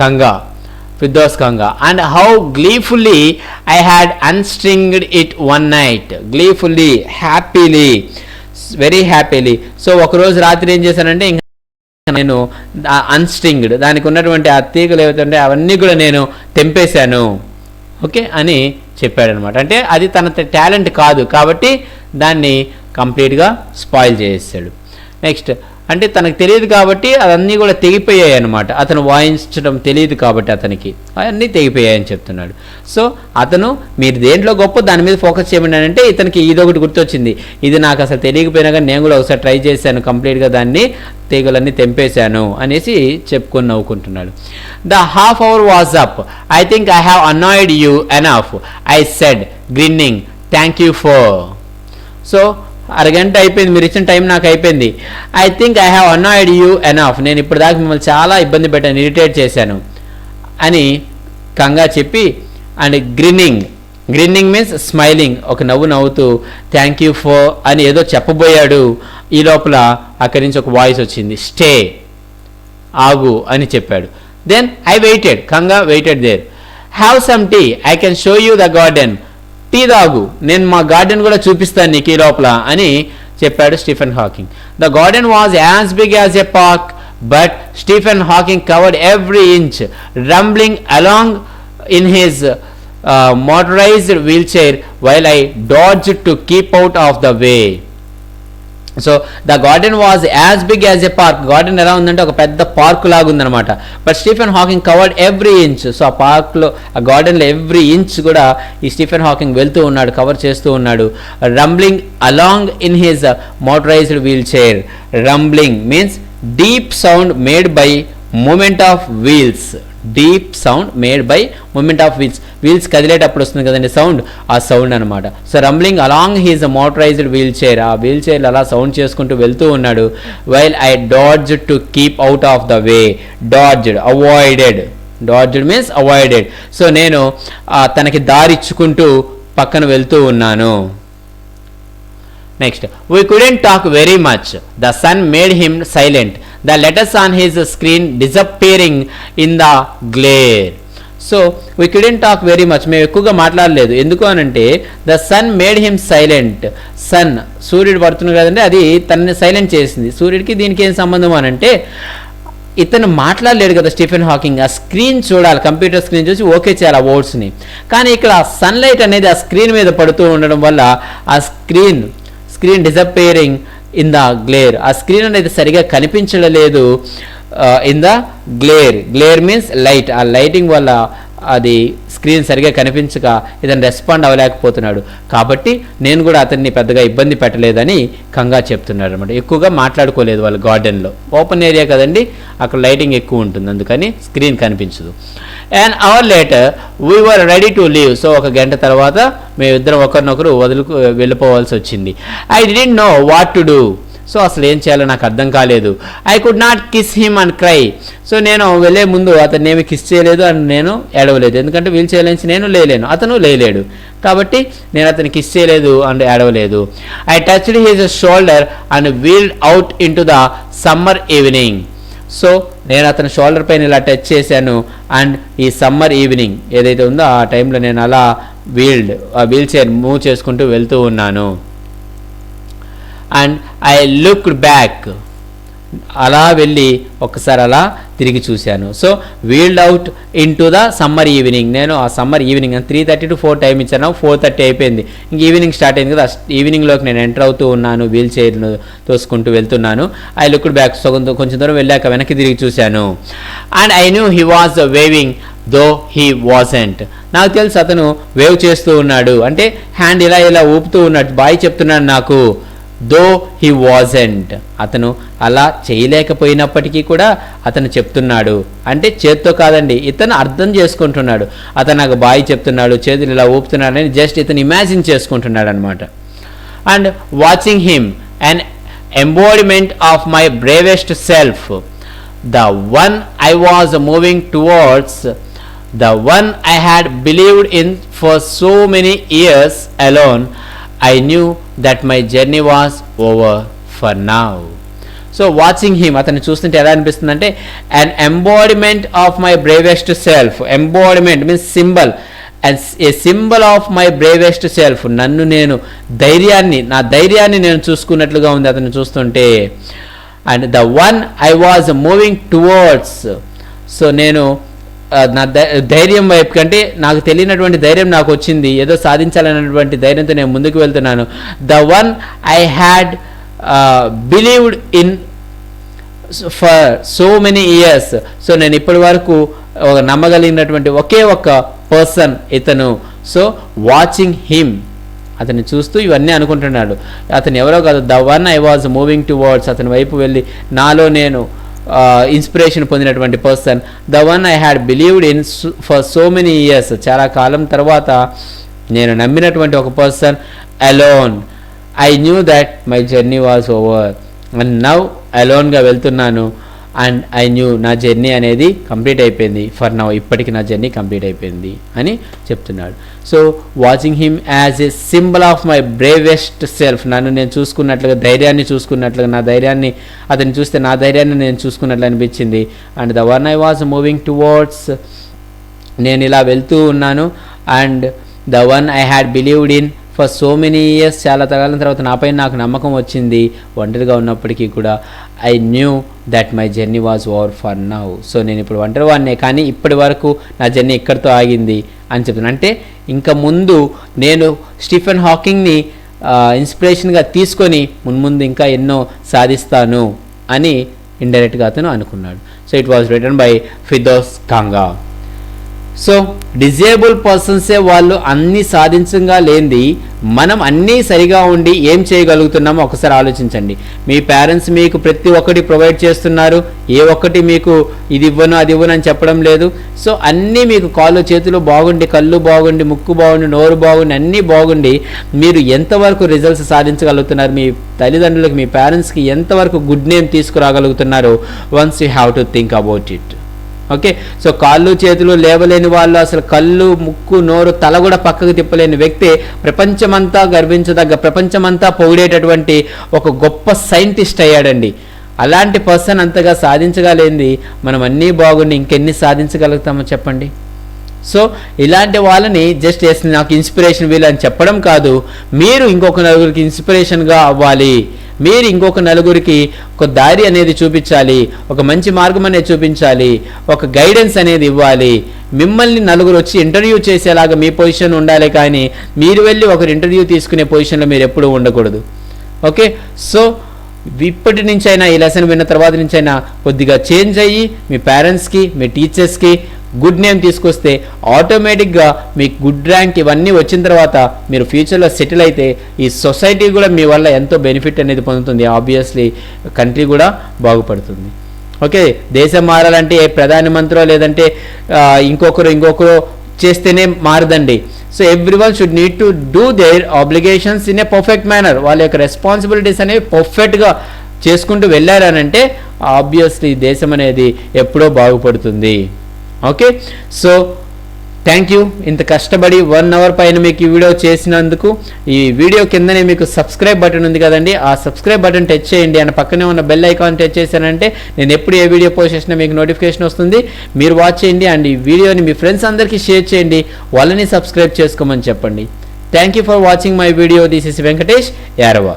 Kanga, Firdaus Kanga. And how gleefully I had unstringed it one night, gleefully, happily, very happily. So ఒకరోజు రాత్రి ఏం చేశానంటే ఇంకా నేను అన్స్ట్రింగ్డ్, దానికి ఉన్నటువంటి ఆ తీగలు ఏవైతే అవన్నీ కూడా నేను తెంపేశాను, ఓకే అని చెప్పాడనమాట. అంటే అది తన టాలెంట్ కాదు కాబట్టి దాన్ని కంప్లీట్గా స్పాయిల్ చేసేసాడు. నెక్స్ట్, అంటే తనకు తెలియదు కాబట్టి అవన్నీ కూడా తెగిపోయాయి అనమాట. అతను వాయించడం తెలియదు కాబట్టి అతనికి అవన్నీ తెగిపోయాయని చెప్తున్నాడు. సో అతను మీరు దేంట్లో గొప్ప దాని మీద ఫోకస్ చేయమని అంటే ఇతనికి ఇదొకటి గుర్తొచ్చింది, ఇది నాకు అసలు తెలియకపోయినా కానీ నేను కూడా ఒకసారి ట్రై చేశాను, కంప్లీట్గా దాన్ని తీగలన్నీ తెంపేశాను అనేసి చెప్పుకొని నవ్వుకుంటున్నాడు. The half hour was up, I think I have annoyed you enough, I said grinning, thank you for. So అరగంట అయిపోయింది, మీరు ఇచ్చిన టైం నాకు అయిపోయింది. I think I have annoyed you enough, నేను ఇప్పుడు దాకా మిమ్మల్ని చాలా ఇబ్బంది పెట్టాను, ఇరిటేట్ చేశాను అని కంగా చెప్పి, అండ్ గ్రిన్నింగ్, గ్రిన్నింగ్ మీన్స్ స్మైలింగ్, ఒక నవ్వు నవ్వుతూ థ్యాంక్ యూ ఫర్ అని ఏదో చెప్పబోయాడు. ఈ లోపల అక్కడి నుంచి ఒక వాయిస్ వచ్చింది, స్టే, ఆగు అని చెప్పాడు. దెన్ ఐ వెయిటెడ్, కంగా waited there. Have some tea, I can show you the garden, tea తాగు, నేను మా గార్డెన్ కూడా చూపిస్తాను నీకు ఈ లోపల అని చెప్పాడు Stephen Hawking. The garden was as big as a park, but Stephen Hawking covered every inch, rumbling along in his motorized wheelchair while I dodged to keep out of the way. So the garden was as big as a park, garden ఎలా ఉందంటే ఒక పెద్ద park లాగా ఉందన్నమాట. But Stephen Hawking covered every inch, so ఆ పార్క్లో ఆ గార్డెన్లో ఎవ్రీ ఇంచ్ కూడా ఈ స్టీఫెన్ హాకింగ్ వెళ్తూ ఉన్నాడు, కవర్ చేస్తూ ఉన్నాడు. Rumbling along in his motorised wheel chair, rumbling means deep sound made by movement of wheels, deep sound made by movement of wheels, wheels కదిలేటప్పుడు వస్తుంది కదండి సౌండ్, ఆ సౌండ్ అనమాట. So rumbling along his motorised wheel chair, ఆ wheel chair అలా sound చేసుకుంటూ వెళ్తూ ఉన్నాడు. While I dodged to keep out of the way, dodged, avoided, dodged means avoided. So నేను తనకి దారిచ్చుకుంటూ పక్కన వెళ్తూ ఉన్నాను. Next, we couldn't talk very much. The sun made him silent. The letters on his screen disappearing in the glare. So we couldn't talk very much. మేము ఎక్కువగా మాట్లాడలేదు. ఎందుకు అనంటే the sun made him silent. Sun, సూర్యుడు పడుతుంది కదండి, అది తనని సైలెంట్ చేసింది. సూర్యుడికి దీనికి ఏం సంబంధం అనంటే ఇతను మాట్లాడలేడు కదా స్టీఫెన్ హాకింగ్, ఆ స్క్రీన్ చూడాలి, కంప్యూటర్ స్క్రీన్ చూసి ఓకే చేయాలి ఆ వర్డ్స్ని. కానీ ఇక్కడ సన్లైట్ అనేది ఆ స్క్రీన్ మీద పడుతూ ఉండడం వల్ల ఆ screen disappearing in the glare, ఆ స్క్రీన్ అనేది సరిగా కనిపించలేదు. In the glare, glare means light, ఆ లైటింగ్ వల్ల అది స్క్రీన్ సరిగా కనిపించక ఇతను రెస్పాండ్ అవ్వలేకపోతున్నాడు. కాబట్టి నేను కూడా అతన్ని పెద్దగా ఇబ్బంది పెట్టలేదని కంగా చెప్తున్నాడు అనమాట. ఎక్కువగా మాట్లాడుకోలేదు వాళ్ళు గార్డెన్లో, ఓపెన్ ఏరియా కదండి, అక్కడ లైటింగ్ ఎక్కువ ఉంటుంది, అందుకని స్క్రీన్ కనిపించదు. And hour later we were ready to leave. So ఒక గంట తర్వాత మేమిద్దరం ఒకరినొకరు వెళ్ళిపోవాల్సి వచ్చింది. I didn't know what to do. So అసలు ఏం చేయాలో నాకు అర్థం కాలేదు. I could not kiss him and cry. So నేను వెళ్ళే ముందు అతన్ని ఏమి కిస్ చేయలేదు అండ్ నేను ఏడవలేదు, ఎందుకంటే వీల్ చైర్ నుంచి నేను లేలేను, అతను లేలేడు, కాబట్టి నేను అతన్ని కిస్ చేయలేదు అండ్ ఏడవలేదు. I touched his shoulder and wheeled out into the summer evening. So నేను అతని షోల్డర్ పైన ఇలా టచ్ చేశాను అండ్ ఈ సమ్మర్ ఈవినింగ్ ఏదైతే ఉందో ఆ టైంలో నేను అలా వీల్ చైర్ మూవ్ చేసుకుంటూ వెళ్తూ ఉన్నాను. అండ్ ఐ లుక్డ్ బ్యాక్, అలా వెళ్ళి ఒక్కసారి అలా తిరిగి చూశాను. So wield out into the summer evening, నేను ఆ సమ్మర్ ఈవినింగ్ 3:30 to 4 టైం ఇచ్చాను, 4:30 అయిపోయింది, ఇంక ఈవినింగ్ స్టార్ట్ అయింది కదా, ఈవినింగ్లోకి నేను ఎంటర్ అవుతూ ఉన్నాను, వీల్ చైర్ను తోసుకుంటూ వెళ్తున్నాను. ఐ లుక్డ్ బ్యాక్, కొంచెం దూరం వెళ్ళాక వెనక్కి తిరిగి చూశాను. And I new he was weaving though he wasn't. నాకు తెలుసు అతను వేవ్ చేస్తూ ఉన్నాడు, అంటే హ్యాండ్ ఇలా ఇలా ఊపుతూ ఉన్నట్టు బాయ్ చెప్తున్నాడు నాకు. దో హీ వాజంట్, అతను అలా చేయలేకపోయినప్పటికీ కూడా అతను చెప్తున్నాడు, అంటే చేత్తో కాదండి, ఇతను అర్థం చేసుకుంటున్నాడు, అతను నాకు బాయ్ చెప్తున్నాడు, చేతులు ఇలా ఊపుతున్నాడని జస్ట్ ఇతను ఇమాజిన్ చేసుకుంటున్నాడు అనమాట. And watching him an embodiment of my bravest self, the one I was moving towards, the one I had believed in for so many years alone, I knew that my journey was over for now. So watching him, అతన్ని చూస్తుంటే ఎలా అనిపిస్తుందంటే an embodiment of my bravest self. Embodiment means symbol, and a symbol of my bravest self. నన్ను నేను నా ధైర్యాన్ని నేను చూసుకున్నట్లుగా ఉంది అతన్ని చూస్తుంటే. And the one I was moving towards, so నేను నా ధైర్యం వైపు కంటే నాకు తెలియనటువంటి ధైర్యం నాకు వచ్చింది, ఏదో సాధించాలనేటువంటి ధైర్యంతో నేను ముందుకు వెళ్తున్నాను. The one I had believed in for so many years. So నేను ఇప్పటి వరకు నమ్మగలిగినటువంటి ఒకే ఒక్క పర్సన్ ఇతను. సో వాచింగ్ హిమ్, అతన్ని చూస్తూ ఇవన్నీ అనుకుంటున్నాడు, అతను ఎవరో కాదు, the one I was moving towards, అతని వైపు వెళ్ళి నాలో నేను ఇన్స్పిరేషన్ పొందినటువంటి person. The one I had believed in for so many years, చాలా కాలం తర్వాత నేను నమ్మినటువంటి ఒక person. Alone I knew that my journey was over, and now అలోన్గా వెళ్తున్నాను, అండ్ ఐ న్యూ నా జర్నీ అనేది కంప్లీట్ అయిపోయింది, ఫర్ నౌ ఇప్పటికి నా జర్నీ కంప్లీట్ అయిపోయింది అని చెప్తున్నాడు. So watching him as a symbol of my bravest self, నన్ను నేను చూసుకున్నట్లుగా, ధైర్యాన్ని చూసుకున్నట్లుగా, నా ధైర్యాన్ని అతన్ని చూస్తే నా ధైర్యాన్ని నేను చూసుకున్నట్లు అనిపించింది. And the one I was moving towards, నేను ఇలా వెళ్తూ ఉన్నాను. And the one I had believed in for so many years, చాలా కాలం తర్వాత నాపై నాకు నమ్మకం వచ్చింది ఒంటరిగా ఉన్నప్పటికీ కూడా. I knew that my journey was over for now, so నేను ఇప్పుడు ఒంటరి వాడినే, కానీ ఇప్పటి వరకు నా జర్నీ ఇక్కడితో ఆగింది అని చెప్తున్నాను. అంటే ఇంకా ముందు నేను స్టీఫెన్ హాకింగ్ని ఇన్స్పిరేషన్గా తీసుకొని మున్ముందు ఇంకా ఎన్నో సాధిస్తాను అని ఇండైరెక్ట్గా అతను అనుకున్నాడు. So it was written by Firdaus Kanga. So disabled పర్సన్సే వాళ్ళు అన్నీ సాధించగా లేనిది, మనం అన్నీ సరిగా ఉండి ఏం చేయగలుగుతున్నామో ఒకసారి ఆలోచించండి. మీ పేరెంట్స్ మీకు ప్రతి ఒక్కటి ప్రొవైడ్ చేస్తున్నారు, ఏ ఒక్కటి మీకు ఇది ఇవ్వను అది ఇవ్వను అని చెప్పడం లేదు. సో అన్నీ మీకు కాళ్ళు చేతులు బాగుండి, కళ్ళు బాగుండి, ముక్కు బాగుండి, నోరు బాగుండి, అన్నీ బాగుండి మీరు ఎంతవరకు రిజల్ట్స్ సాధించగలుగుతున్నారు, మీ తల్లిదండ్రులకు, మీ పేరెంట్స్కి ఎంతవరకు గుడ్ నేమ్ తీసుకురాగలుగుతున్నారు, once you have to think about it. Okay, so కాళ్ళు చేతులు లేవలేని వాళ్ళు, అసలు కళ్ళు ముక్కు నోరు తల కూడా పక్కకు తిప్పలేని వ్యక్తి ప్రపంచమంతా గర్వించదగ్గ, ప్రపంచమంతా పొగిడేటటువంటి ఒక గొప్ప సైంటిస్ట్ అయ్యాడండి. అలాంటి పర్సన్ అంతగా సాధించగలేంది మనం అన్నీ బాగుండి ఇంకెన్ని సాధించగలుగుతామో చెప్పండి. సో ఇలాంటి వాళ్ళని జస్ట్ నాకు ఇన్స్పిరేషన్ వీళ్ళు అని చెప్పడం కాదు, మీరు ఇంకొక నలుగురికి ఇన్స్పిరేషన్గా అవ్వాలి, మీరు ఇంకొక నలుగురికి ఒక దారి అనేది చూపించాలి, ఒక మంచి మార్గం అనేది చూపించాలి, ఒక గైడెన్స్ అనేది ఇవ్వాలి. మిమ్మల్ని నలుగురు వచ్చి ఇంటర్వ్యూ చేసేలాగా మీ పొజిషన్ ఉండాలి, కానీ మీరు వెళ్ళి ఒకరు ఇంటర్వ్యూ తీసుకునే పొజిషన్లో మీరు ఎప్పుడూ ఉండకూడదు. ఓకే, సో ఇప్పటి నుంచైనా ఈ లెసన్ విన్న తర్వాత నుంచైనా కొద్దిగా చేంజ్ అయ్యి మీ పేరెంట్స్కి, మీ టీచర్స్కి గుడ్ నేమ్ తీసుకొస్తే ఆటోమేటిక్గా మీకు గుడ్ ర్యాంక్ ఇవన్నీ వచ్చిన తర్వాత మీరు ఫ్యూచర్లో సెటిల్ అయితే ఈ సొసైటీ కూడా మీ వల్ల ఎంతో బెనిఫిట్ అనేది పొందుతుంది. ఆబ్వియస్లీ కంట్రీ కూడా బాగుపడుతుంది. ఓకే, దేశం మారాలంటే ఏ ప్రధానమంత్రో లేదంటే ఇంకొకరు చేస్తేనే మారదండి. So everyone should need to do their obligations in a perfect manner. వాళ్ళ యొక్క రెస్పాన్సిబిలిటీస్ అనేవి పర్ఫెక్ట్గా చేసుకుంటూ వెళ్ళారనంటే ఆబ్వియస్లీ దేశం అనేది ఎప్పుడో బాగుపడుతుంది. Okay, so thank you. ఇంత కష్టపడి 1 అవర్ పైన మీకు ఈ వీడియో చేసినందుకు. ఈ వీడియో కిందనే మీకు సబ్స్క్రైబ్ బటన్ ఉంది కదండి, ఆ సబ్స్క్రైబ్ బటన్ టచ్ చేయండి. అండ్ పక్కనే ఉన్న బెల్ ఐకాన్ టచ్ చేశారంటే నేను ఎప్పుడు ఏ వీడియో పోస్ట్ చేసినా మీకు నోటిఫికేషన్ వస్తుంది. మీరు వాచ్ చేయండి అండ్ ఈ వీడియోని మీ ఫ్రెండ్స్ అందరికీ షేర్ చేయండి, వాళ్ళని సబ్స్క్రైబ్ చేసుకోమని చెప్పండి. Thank you for watching my video. This is Venkatesh Yarava.